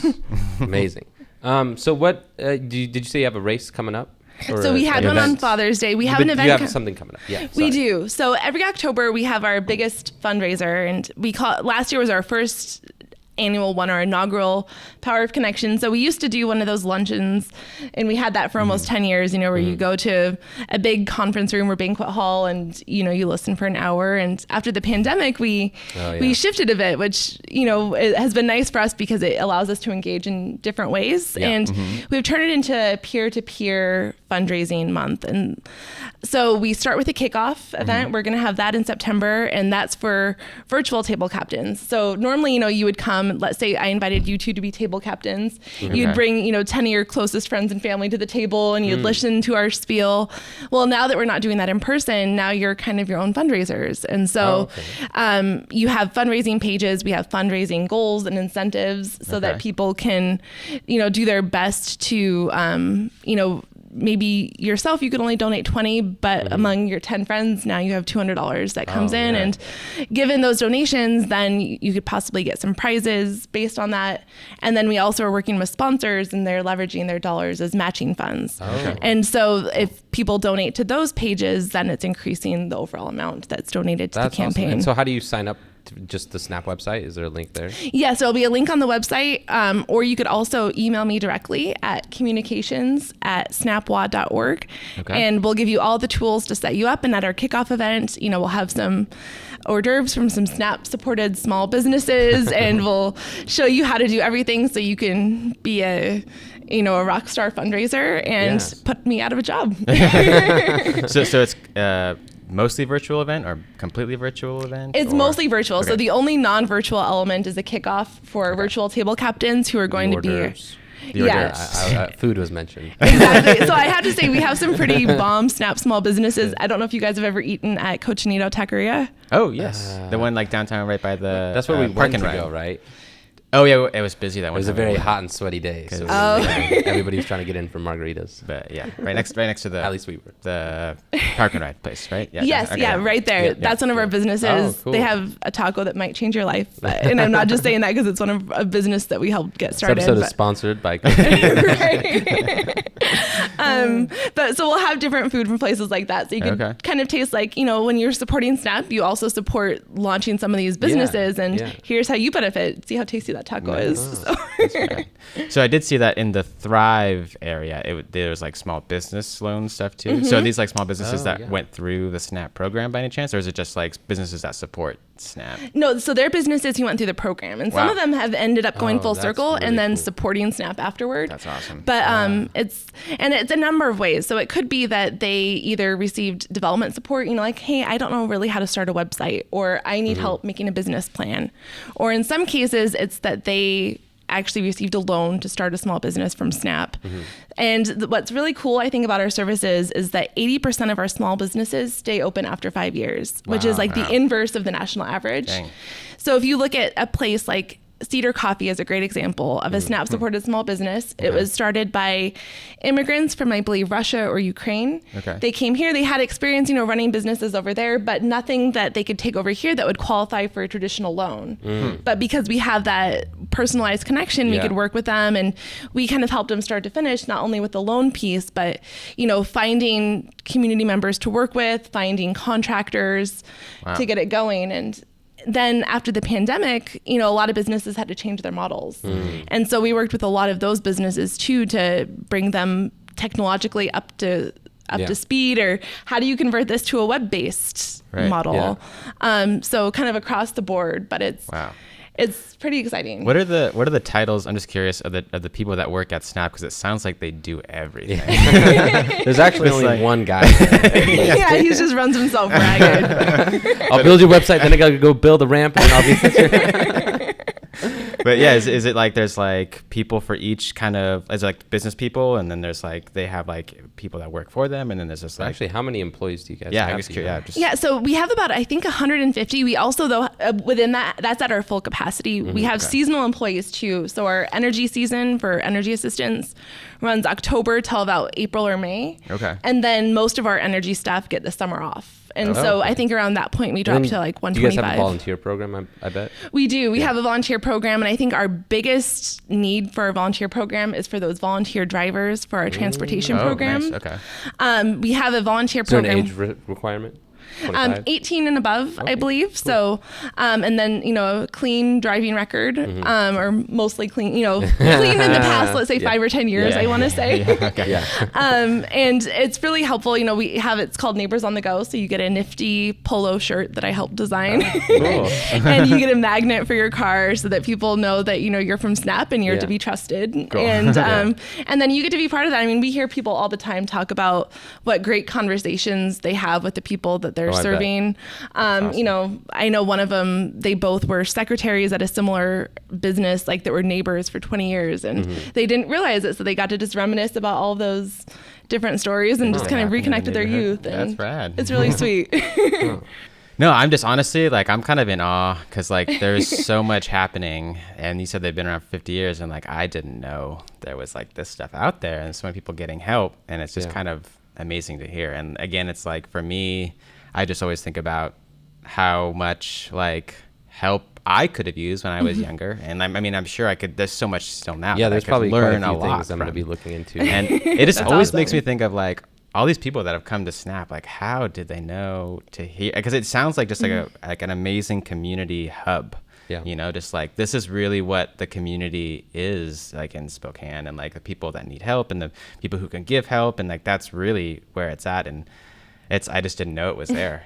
amazing. So what, did you say you have a race coming up? So we had one on Father's Day. We have an event. You have something coming up. Yeah. We do. So every October we have our biggest fundraiser, and last year was our first annual one, our inaugural Power of Connection. So we used to do one of those luncheons, and we had that for almost 10 years, where you go to a big conference room or banquet hall and, you listen for an hour. And after the pandemic, we shifted a bit, which, it has been nice for us because it allows us to engage in different ways. Yeah. And we've turned it into peer-to-peer fundraising month. And so we start with a kickoff event. We're going to have that in September, and that's for virtual table captains. So normally, you would come, let's say I invited you two to be table captains. You'd bring, 10 of your closest friends and family to the table, and you'd listen to our spiel. Well, now that we're not doing that in person, now you're kind of your own fundraisers. And so you have fundraising pages. We have fundraising goals and incentives so that people can, do their best to, maybe yourself, you could only donate 20, but among your 10 friends, now you have $200 that comes in. And given those donations, then you could possibly get some prizes based on that. And then we also are working with sponsors, and they're leveraging their dollars as matching funds. And so if people donate to those pages, then it's increasing the overall amount that's donated to the campaign. Awesome. And so how do you sign up? Just the Snap website? Is there a link there? Yeah, so there'll be a link on the website, or you could also email me directly at communications@snapwa.org. And we'll give you all the tools to set you up. And at our kickoff event, we'll have some hors d'oeuvres from some Snap supported small businesses, and we'll show you how to do everything so you can be a rock star fundraiser and put me out of a job. So it's mostly virtual event or completely virtual event? It's mostly virtual. So the only non-virtual element is a kickoff for virtual table captains who are going to be... Food was mentioned. Exactly. So I have to say we have some pretty bomb Snap small businesses. I don't know if you guys have ever eaten at Cochinito Taqueria. Oh, yes. The one like downtown right by the That's where we went to go, right? Oh, yeah, it was busy that one. It was a very hot and sweaty day. So everybody was trying to get in for margaritas. But yeah, right next to the at least we were. The park and ride place, right? Yeah, yes, right there. Yeah, that's one of our businesses. Oh, cool. They have a taco that might change your life. And I'm not just saying that because it's one of a business that we helped get started. This episode is sponsored by but so we'll have different food from places like that. So you can kind of taste like, when you're supporting Snap, you also support launching some of these businesses. Here's how you benefit. See how tasty that taco is. So I did see that in the Thrive area, there was like small business loan stuff too. So are these like small businesses that went through the SNAP program by any chance, or is it just like businesses that support SNAP? No, so they're businesses who went through the program, and some of them have ended up going full circle really and then supporting SNAP afterward. That's awesome. But it's a number of ways. So it could be that they either received development support, like, hey, I don't know really how to start a website, or I need help making a business plan. Or in some cases, it's that they actually received a loan to start a small business from SNAP. And what's really cool, I think, about our services is that 80% of our small businesses stay open after 5 years, which is like the inverse of the national average. Dang. So if you look at a place like Cedar Coffee is a great example of a SNAP-supported small business. It was started by immigrants from, I believe, Russia or Ukraine. They came here. They had experience, running businesses over there, but nothing that they could take over here that would qualify for a traditional loan. But because we have that personalized connection, we could work with them, and we kind of helped them start to finish, not only with the loan piece, but, finding community members to work with, finding contractors to get it going. And then after the pandemic, a lot of businesses had to change their models. And so we worked with a lot of those businesses too to bring them technologically up to speed, or how do you convert this to a web-based model? So kind of across the board, but it's pretty exciting. What are the titles? I'm just curious of the people that work at Snap, because it sounds like they do everything. There's actually only one guy. He just runs himself ragged. I'll build your website, then I gotta go build a ramp, and I'll be. But yeah, is it like there's like people for each kind of, is it like business people, and then there's like they have like people that work for them, and then there's just like, actually, how many employees do you guys have? I'm just curious. So we have about, I think, 150. We also, though, within that's at our full capacity. We have seasonal employees too. So our energy season for energy assistance runs October till about April or May. And then most of our energy staff get the summer off. And so I think around that point we dropped to like 125. Do you guys have a volunteer program, I bet? We do. We have a volunteer program, and I think our biggest need for a volunteer program is for those volunteer drivers for our transportation programs. Nice. We have a volunteer program. Is there an age requirement? 18 and above, I believe. Cool. So, and then, a clean driving record, or mostly clean, clean in the past, let's say 5 or 10 years, I want to say. And it's really helpful. It's called Neighbors on the Go. So you get a nifty polo shirt that I helped design. Cool. And you get a magnet for your car so that people know that, you're from SNAP and you're to be trusted. Cool. And, and then you get to be part of that. I mean, we hear people all the time talk about what great conversations they have with the people that they're serving. Awesome. I know one of them, they both were secretaries at a similar business, like that were neighbors for 20 years, and they didn't realize it. So they got to just reminisce about all those different stories and just kind of reconnected their youth. And that's rad. It's really sweet. No, I'm just honestly, I'm kind of in awe because there's so much happening, and you said they've been around for 50 years, and I didn't know there was this stuff out there and so many people getting help, and it's just kind of amazing to hear. And again, it's for me, I just always think about how much help I could have used when I was younger, and I'm sure I could. There's so much still now. Yeah, there's probably learn quite a few lot things I'm going to be looking into, and it just always makes me think of all these people that have come to SNAP, how did they know to hear? Because it sounds just an amazing community hub. Yeah. Just this is really what the community is in Spokane, and the people that need help and the people who can give help, and that's really where it's at. And I just didn't know it was there.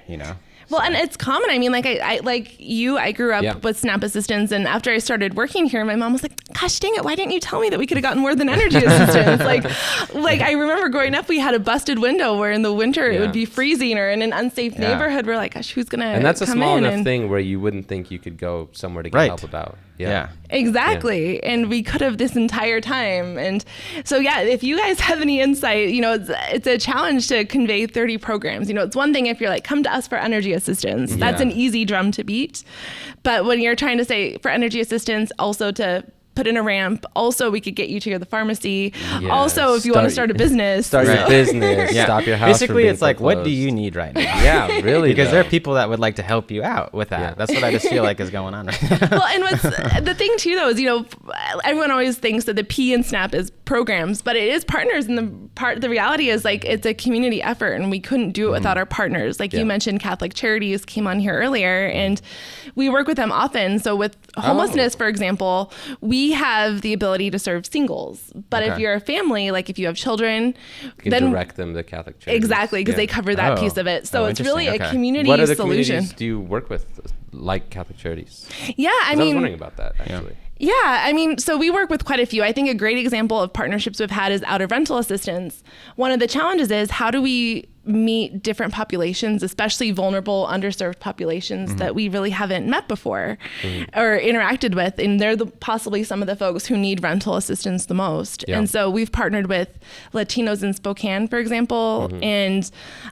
Well, and it's common. I mean, I grew up with SNAP assistance, and after I started working here, my mom was like, "Gosh, dang it! Why didn't you tell me that we could have gotten more than energy assistance?" I remember growing up, we had a busted window where in the winter it would be freezing, or in an unsafe neighborhood, we're like, "Gosh, who's gonna?" And that's a small enough thing where you wouldn't think you could go somewhere to get help about. Yeah. Exactly. Yeah. And we could have this entire time. And so, if you guys have any insight, it's a challenge to convey 30 programs. It's one thing if you're come to us for energy assistance. Yeah. That's an easy drum to beat. But when you're trying to say for energy assistance, also to put in a ramp. Also, we could get you to the pharmacy. Yes. Also, if you want to start a business. Start your business. Stop your house. Basically, it's what do you need right now? Yeah, really. Because there are people that would like to help you out with that. Yeah. That's what I just feel is going on right now. Well, and what's the thing too, though, is, everyone always thinks that the P in SNAP is programs, but it is partners. And the reality is it's a community effort, and we couldn't do it without our partners. You mentioned Catholic Charities came on here earlier, and we work with them often. So with homelessness, for example, we have the ability to serve singles, but if you're a family, if you have children, you can direct them to Catholic Charities. Exactly, because they cover that piece of it. So it's really a community what other solution. Communities do you work with, like Catholic Charities? Yeah, I was wondering about that actually. Yeah, so we work with quite a few. I think a great example of partnerships we've had is out of rental assistance. One of the challenges is how do we meet different populations, especially vulnerable, underserved populations that we really haven't met before or interacted with. And they're possibly some of the folks who need rental assistance the most. Yeah. And so we've partnered with Latinos in Spokane, for example, and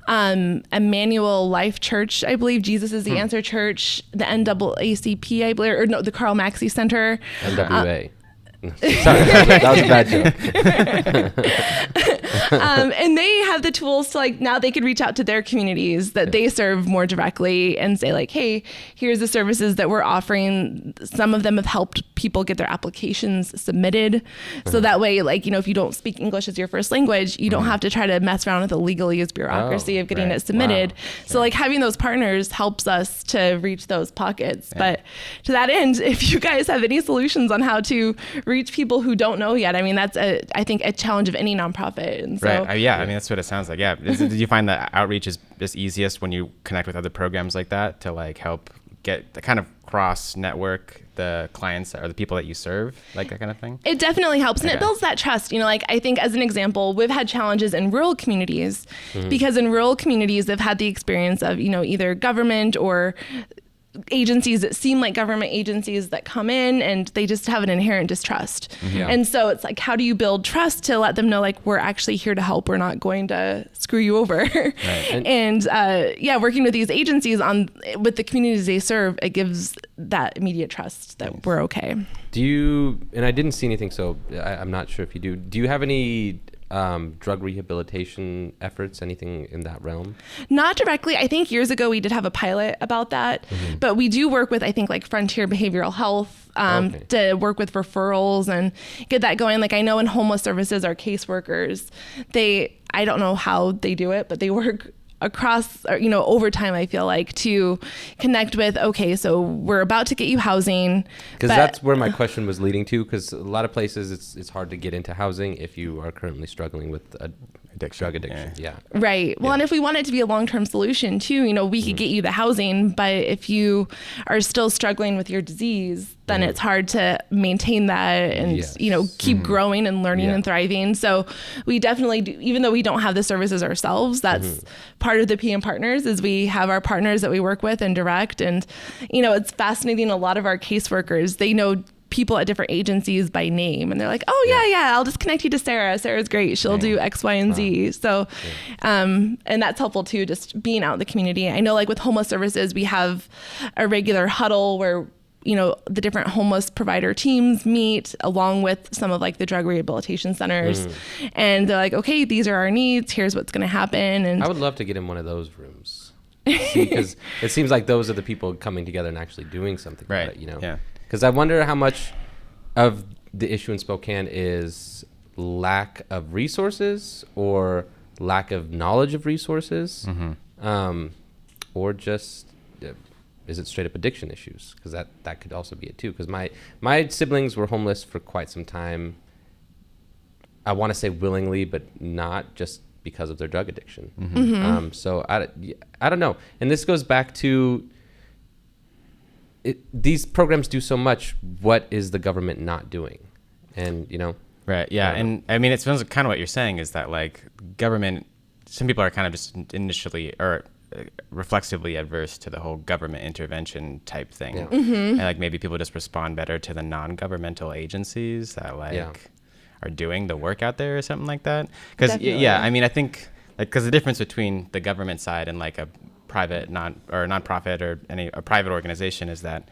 Emmanuel Life Church, I believe, Jesus is the Answer Church, the NAACP, I believe, or no, the Carl Maxey Center. NWA. Sorry, that was a bad joke. And they have the tools to now they could reach out to their communities that they serve more directly and say hey, here's the services that we're offering. Some of them have helped people get their applications submitted. So that way, if you don't speak English as your first language, you don't have to try to mess around with the legalese bureaucracy of getting it submitted. Wow. So having those partners helps us to reach those pockets. Yeah. But to that end, if you guys have any solutions on how to reach people who don't know yet, that's I think a challenge of any nonprofit. And so, right. That's what it sounds like. Yeah. Did you find that outreach is just easiest when you connect with other programs like that to help get the kind of cross network the clients or the people that you serve, that kind of thing? It definitely helps, and it builds that trust. I think as an example, we've had challenges in rural communities because in rural communities they've had the experience of either government or agencies that seem like government agencies that come in and they just have an inherent distrust. Yeah. And so it's how do you build trust to let them know we're actually here to help, we're not going to screw you over. Right. And working with these agencies with the communities they serve, it gives that immediate trust that we're okay. Do you, and I didn't see anything, so I'm not sure if you do you have any drug rehabilitation efforts, anything in that realm? Not directly. I think years ago we did have a pilot about that, but we do work with, I think, Frontier Behavioral Health to work with referrals and get that going. I know in homeless services, our caseworkers, I don't know how they do it, but they work across, or, over time, I feel like, to connect with, okay, so we're about to get you housing. Because that's where my question was leading to, because a lot of places it's hard to get into housing if you are currently struggling with a drug addiction. Yeah. Right. Well, and if we want it to be a long-term solution too, we could get you the housing, but if you are still struggling with your disease, then it's hard to maintain that and, keep growing and learning and thriving. So we definitely do, even though we don't have the services ourselves, that's part of the PM Partners, is we have our partners that we work with and direct. And, it's fascinating. A lot of our caseworkers, they know people at different agencies by name, and they're like, oh yeah, I'll just connect you to Sarah. Sarah's great. She'll do X, Y, and Z. So, and that's helpful too, just being out in the community. I know, like with homeless services, we have a regular huddle where, the different homeless provider teams meet along with some of like the drug rehabilitation centers, and they're like, okay, these are our needs. Here's what's going to happen. And I would love to get in one of those rooms, because it seems like those are the people coming together and actually doing something. Right. About it, Yeah. Because I wonder how much of the issue in Spokane is lack of resources or lack of knowledge of resources, or just is it straight up addiction issues? Because that could also be it too. Because my siblings were homeless for quite some time. I want to say willingly, but not just because of their drug addiction. So I don't know. And this goes back to these programs do so much. What is the government not doing? And Right. Yeah. And I mean, it sounds like kind of what you're saying is that like government, some people are kind of just initially or reflexively adverse to the whole government intervention type thing. Yeah. And like maybe people just respond better to the non-governmental agencies that are doing the work out there or something like that. Because I mean, I think like, because the difference between the government side and like a private nonprofit or a private organization is that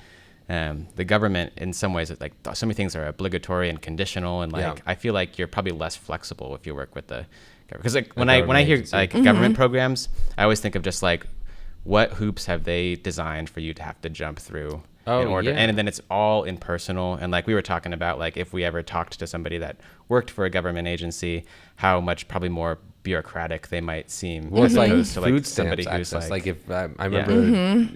the government in some ways, like so many things are obligatory and conditional, and like I feel like you're probably less flexible if you work with the government. Because like when I hear like government programs, I always think of just like what hoops have they designed for you to have to jump through in order, and then it's all impersonal. And like we were talking about, like if we ever talked to somebody that worked for a government agency, how much probably more bureaucratic they might seem. Well, it's like to food like stamps somebody access. who's like if I remember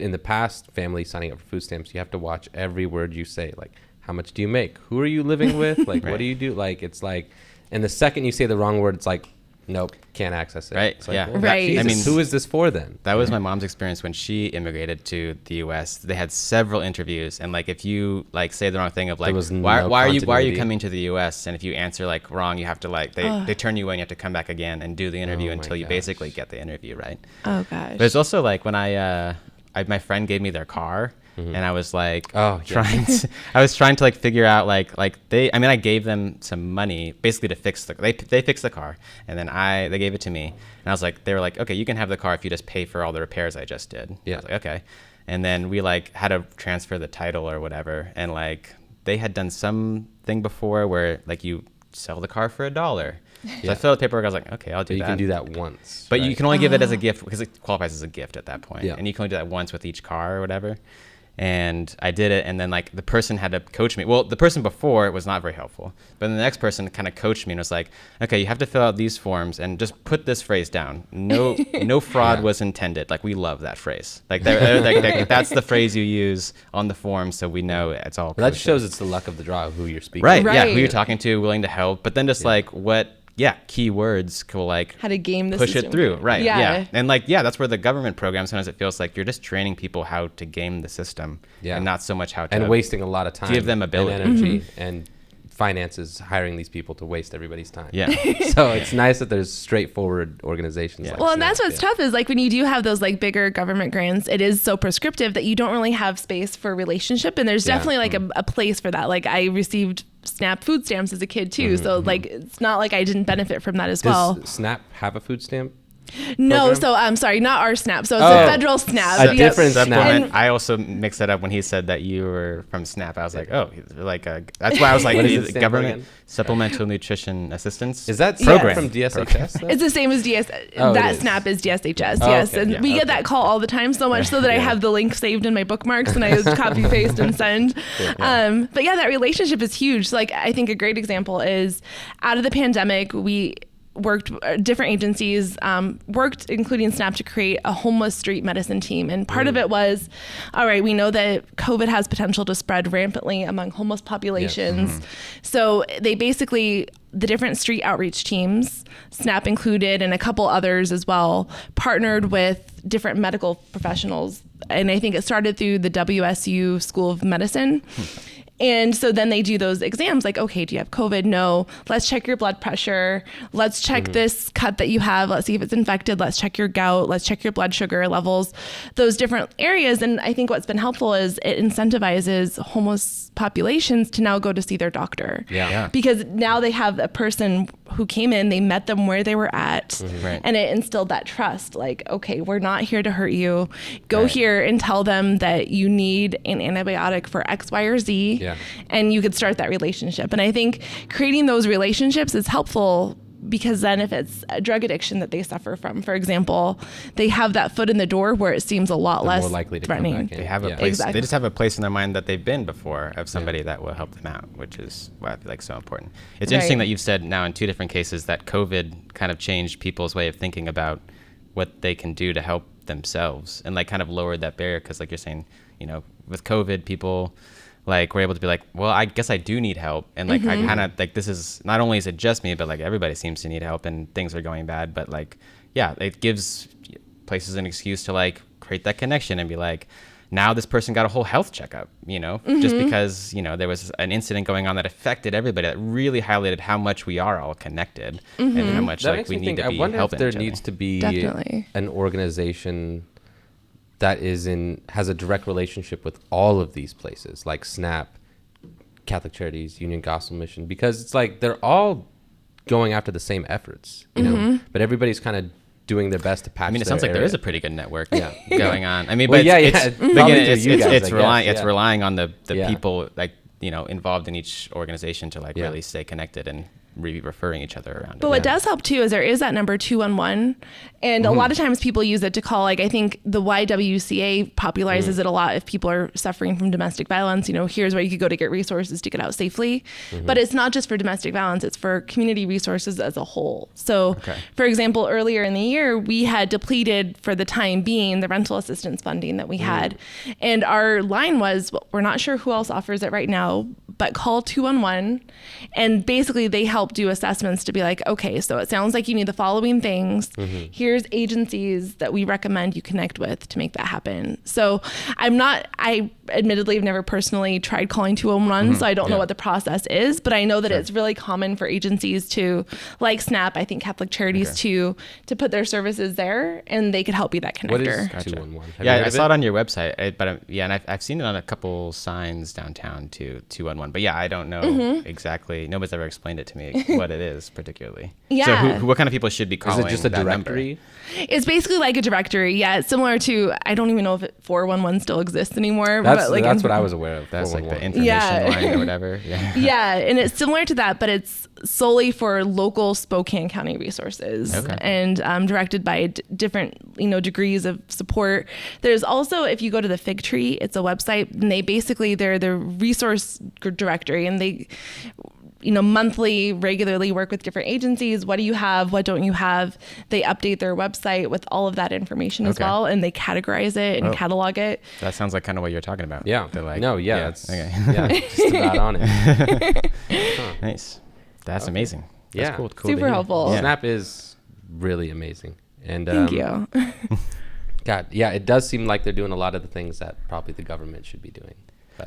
in the past, families signing up for food stamps, you have to watch every word you say. Like, how much do you make? Who are you living with? Like, what do you do? Like, it's like, and the second you say the wrong word, it's like, nope, can't access it. Right. It's like, Yeah. well, Right. Jesus, I mean, who is this for then? That was my mom's experience when she immigrated to the U.S. They had several interviews, and like if you like say the wrong thing of like why are you coming to the U.S. and if you answer like wrong, you have to like they turn you in. You have to come back again and do the interview until you basically get the interview right. Oh gosh. But it's also like when my friend gave me their car. And I was like trying to like figure out like I gave them some money basically to fix they fixed the car, and then they gave it to me, and I was like, they were like, okay, you can have the car if you just pay for all the repairs I just did. I was like, okay. And then we like had to transfer the title or whatever, and like they had done something before where like you sell the car for $1. So I filled out the paperwork. I was like, okay, I'll do that. You can do that once. But you can only give it as a gift because it qualifies as a gift at that point. Yeah. And you can only do that once with each car or whatever. And I did it, and then like the person had to coach me. Well, the person before was not very helpful, but then the next person kind of coached me and was like, okay, you have to fill out these forms and just put this phrase down. No fraud was intended. Like, we love that phrase. Like that's the phrase you use on the form, so we know it's all. That shows it's the luck of the draw of who you're speaking. Right. Yeah. Who you're talking to, willing to help, but then just like what. Yeah, key words will like how to game the push system. it through, right? Yeah, and like that's where the government program sometimes it feels like you're just training people how to game the system, and not so much how to and wasting a lot of time, give them ability, and energy, and finances hiring these people to waste everybody's time. Yeah, so it's nice that there's straightforward organizations. Like well, and Snap, that's what's tough is like when you do have those like bigger government grants, it is so prescriptive that you don't really have space for relationship, and there's definitely like a place for that. Like I received SNAP food stamps as a kid too, so like it's not like I didn't benefit from that as well. Does SNAP have a food stamp? No, so I'm sorry, not our SNAP. So it's a federal SNAP. A different SNAP. I also mixed it up when he said that you were from SNAP. I was like, oh, like that's why I was like, government supplemental nutrition assistance. Is that program from DSHS? It's the same as that SNAP is DSHS. Yes, okay. and we get that call all the time, so much so that I have the link saved in my bookmarks and I just copy paste and send. But yeah, that relationship is huge. So like I think a great example is out of the pandemic, we different agencies worked, including SNAP, to create a homeless street medicine team. And part of it was, all right, we know that COVID has potential to spread rampantly among homeless populations. Yes. So they basically, the different street outreach teams, SNAP included, and a couple others as well, partnered with different medical professionals. And I think it started through the WSU School of Medicine. And so then they do those exams like, okay, do you have COVID? No. Let's check your blood pressure. Let's check this cut that you have. Let's see if it's infected. Let's check your gout. Let's check your blood sugar levels, those different areas. And I think what's been helpful is it incentivizes homeless populations to now go to see their doctor. Yeah. Because now they have a person who came in, they met them where they were at, and it instilled that trust. Like, okay, we're not here to hurt you. Go here and tell them that you need an antibiotic for X, Y, or Z. Yeah. And you could start that relationship. And I think creating those relationships is helpful, because then if it's a drug addiction that they suffer from, for example, they have that foot in the door where it seems a lot less more likely to threatening. Come back in. They have a place. Exactly. They just have a place in their mind that they've been before of somebody that will help them out, which is what I feel like so important. It's interesting that you've said now in 2 different cases that COVID kind of changed people's way of thinking about what they can do to help themselves, and like kind of lowered that barrier. Because like you're saying, with COVID, people like we're able to be like, well, I guess I do need help. And like, I kind of like, this is not only is it just me, but like everybody seems to need help and things are going bad. But like, yeah, it gives places an excuse to like create that connection and be like, now this person got a whole health checkup, just because, there was an incident going on that affected everybody, that really highlighted how much we are all connected and how much that like we need to be helping each other. I wonder if there needs to be an organization that has a direct relationship with all of these places, like SNAP, Catholic Charities, Union Gospel Mission, because it's like they're all going after the same efforts, but everybody's kind of doing their best to patch. It sounds like there is a pretty good network going on. But it's relying on the people like involved in each organization to like really stay connected and referring each other around. But what does help too is there is that number 211, and a lot of times people use it to call, like, I think the YWCA popularizes it a lot if people are suffering from domestic violence. Here's where you could go to get resources to get out safely. But it's not just for domestic violence, it's for community resources as a whole. So for example, earlier in the year, we had depleted for the time being the rental assistance funding that we had. And our line was, well, we're not sure who else offers it right now, but call 211. And basically they help do assessments to be like, okay, so it sounds like you need the following things. Here's agencies that we recommend you connect with to make that happen. So I admittedly have never personally tried calling 211, so I don't know what the process is, but I know that it's really common for agencies to, like SNAP, I think Catholic Charities to put their services there, and they could help be that connector. What is 211? Yeah, I saw it on your website, and I've seen it on a couple signs downtown too, 211. But yeah, I don't know exactly. Nobody's ever explained it to me what it is particularly. So what kind of people should be calling? Is it just a directory? Number? It's basically like a directory. Yeah, it's similar to, I don't even know if 411 still exists anymore. That's what I was aware of. That's like the information line or whatever. Yeah, and it's similar to that, but it's solely for local Spokane County resources and directed by different degrees of support. There's also, if you go to the Fig Tree, it's a website, and they're the resource directory, and they monthly, regularly work with different agencies. What do you have? What don't you have? They update their website with all of that information as well, and they categorize it and catalog it. That sounds like kind of what you're talking about. Yeah. That's just about on it. Nice. That's amazing. That's cool. Super helpful. Yeah. SNAP is really amazing. And thank you. God, it does seem like they're doing a lot of the things that probably the government should be doing.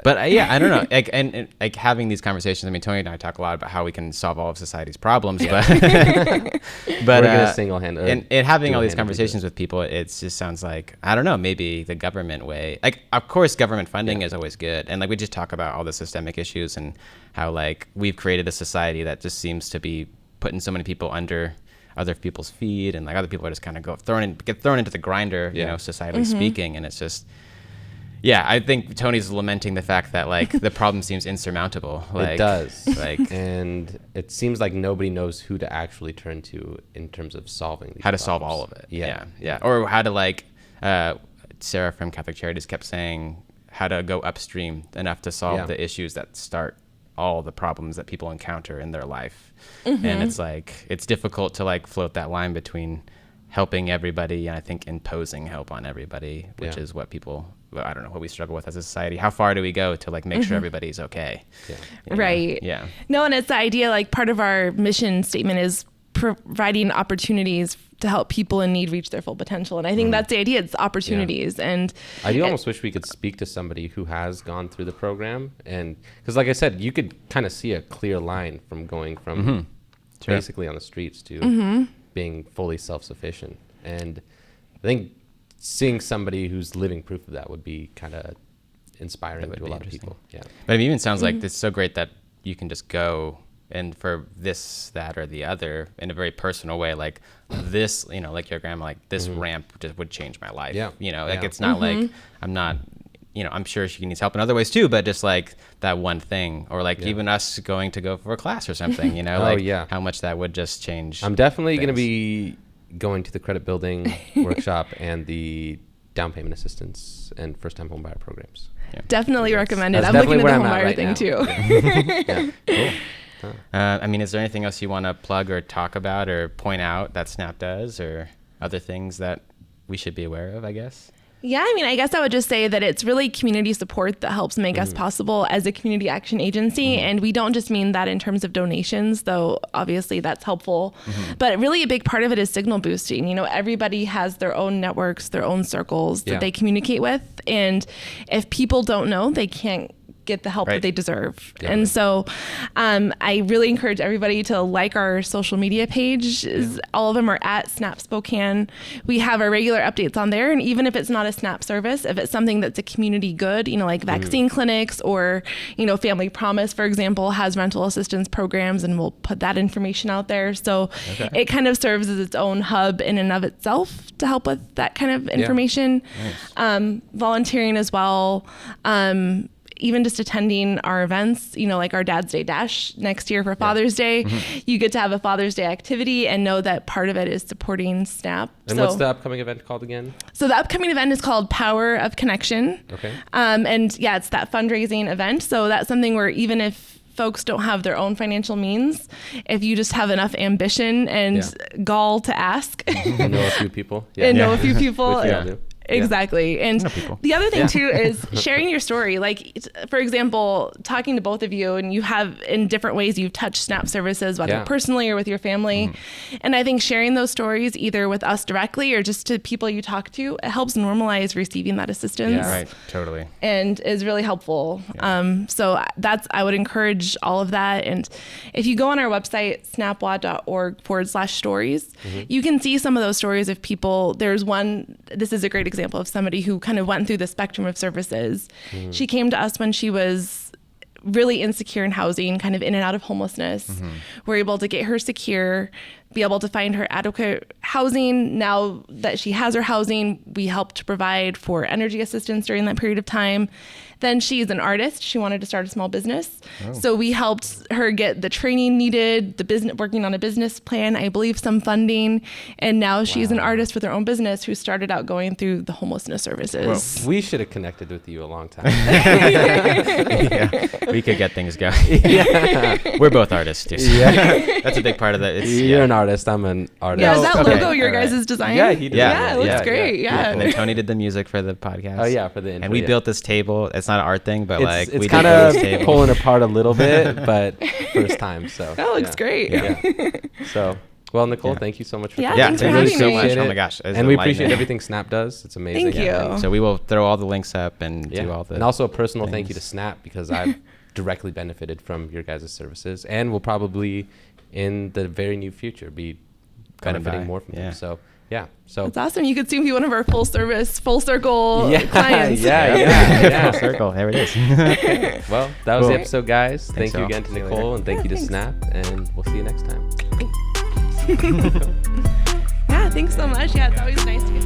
But I don't know. And having these conversations. I mean, Tony and I talk a lot about how we can solve all of society's problems, but we're gonna single-handed. And having all these conversations with people, it just sounds like, I don't know, maybe the government way. Like, of course, government funding is always good, and like we just talk about all the systemic issues and how like we've created a society that just seems to be putting so many people under other people's feet, and like other people are just kind of get thrown into the grinder, societally speaking, and it's just. Yeah, I think Tony's lamenting the fact that like the problem seems insurmountable. Like, it does. And it seems like nobody knows who to actually turn to in terms of solving these problems. Solve all of it. Yeah. Or how to like Sarah from Catholic Charities kept saying how to go upstream enough to solve the issues that start all the problems that people encounter in their life. And it's like, it's difficult to like float that line between helping everybody and I think imposing help on everybody, which is what people, I don't know, what we struggle with as a society. How far do we go to like make sure everybody's okay? Right. Yeah. No, and it's the idea, like part of our mission statement is providing opportunities to help people in need reach their full potential. And I think that's the idea. It's opportunities. And I do almost wish we could speak to somebody who has gone through the program. And because like I said, you could kind of see a clear line from going from basically on the streets to being fully self-sufficient. And I think seeing somebody who's living proof of that would be kind of inspiring to a lot of people. Yeah. But it even sounds like it's so great that you can just go and for this, that, or the other in a very personal way, like this, you know, like your grandma, like this ramp just would change my life. Yeah. You know, like it's not like I'm not, you know, I'm sure she needs help in other ways too, but just like that one thing, or like even us going to go for a class or something, you know, how much that would just change. I'm definitely going to be going to the credit building workshop and the down payment assistance and first time home buyer programs. Yeah. Definitely recommended. I'm looking at the home buyer thing too. Yeah. Cool. I mean, is there anything else you want to plug or talk about or point out that SNAP does, or other things that we should be aware of, I guess? Yeah, I mean, I guess I would just say that it's really community support that helps make us possible as a community action agency. And we don't just mean that in terms of donations, though obviously that's helpful. But really a big part of it is signal boosting. You know, everybody has their own networks, their own circles that they communicate with. And if people don't know, they can't get the help that they deserve. And so I really encourage everybody to like our social media page. All of them are at Snap Spokane. We have our regular updates on there. And even if it's not a SNAP service, if it's something that's a community good, you know, like vaccine clinics or, you know, Family Promise, for example, has rental assistance programs, and we'll put that information out there. So it kind of serves as its own hub in and of itself to help with that kind of information. Volunteering as well. Even just attending our events, you know, like our Dad's Day Dash next year for Father's Day, you get to have a Father's Day activity and know that part of it is supporting SNAP. And what's the upcoming event called again? So the upcoming event is called Power of Connection. Okay. And yeah, it's that fundraising event. So that's something where even if folks don't have their own financial means, if you just have enough ambition and gall to ask. And know a few people. Know a few people. Which we all do. Exactly. And the other thing too is sharing your story. Like, for example, talking to both of you, and you have in different ways you've touched SNAP services, whether personally or with your family. And I think sharing those stories either with us directly or just to people you talk to, it helps normalize receiving that assistance. Yeah, right. Totally. And is really helpful. So I would encourage all of that. And if you go on our website, snapwa.org/stories, you can see some of those stories of people. There's one, this is a great example of somebody who kind of went through the spectrum of services. She came to us when she was really insecure in housing, kind of in and out of homelessness. We're able to get her secure, be able to find her adequate housing. Now that she has her housing, we helped to provide for energy assistance during that period of time. Then she's an artist. She wanted to start a small business. So we helped her get the training needed, the business, working on a business plan, I believe some funding. And now she's an artist with her own business who started out going through the homelessness services. Well, we should have connected with you a long time. We could get things going. We're both artists too. So that's a big part of that. You're an artist. I'm an artist. Yeah, is that logo your guys' design? Yeah, he did. Yeah, it looks great. Yeah. And then Tony did the music for the podcast. Oh yeah, for the intro. And we built this table. It's not an art thing, but it's we kind of pulling apart a little bit, but first time. So that looks great. So, well, Nicole, thank you so much for coming. Thanks for having so me. much. Oh my gosh, and we appreciate everything Snap does. It's amazing. Thank you. So we will throw all the links up and do all the. And also a personal thank you to Snap, because I've directly benefited from your guys' services, and will probably in the very near future be benefiting more from them. So. Yeah, so it's awesome. You could soon be one of our full service, full circle clients. Full circle. There it is. Okay. Well, that was the episode, guys. Thank you again to Nicole, and thank you to Snap, and we'll see you next time. Yeah, thanks so much. Yeah, it's always nice to get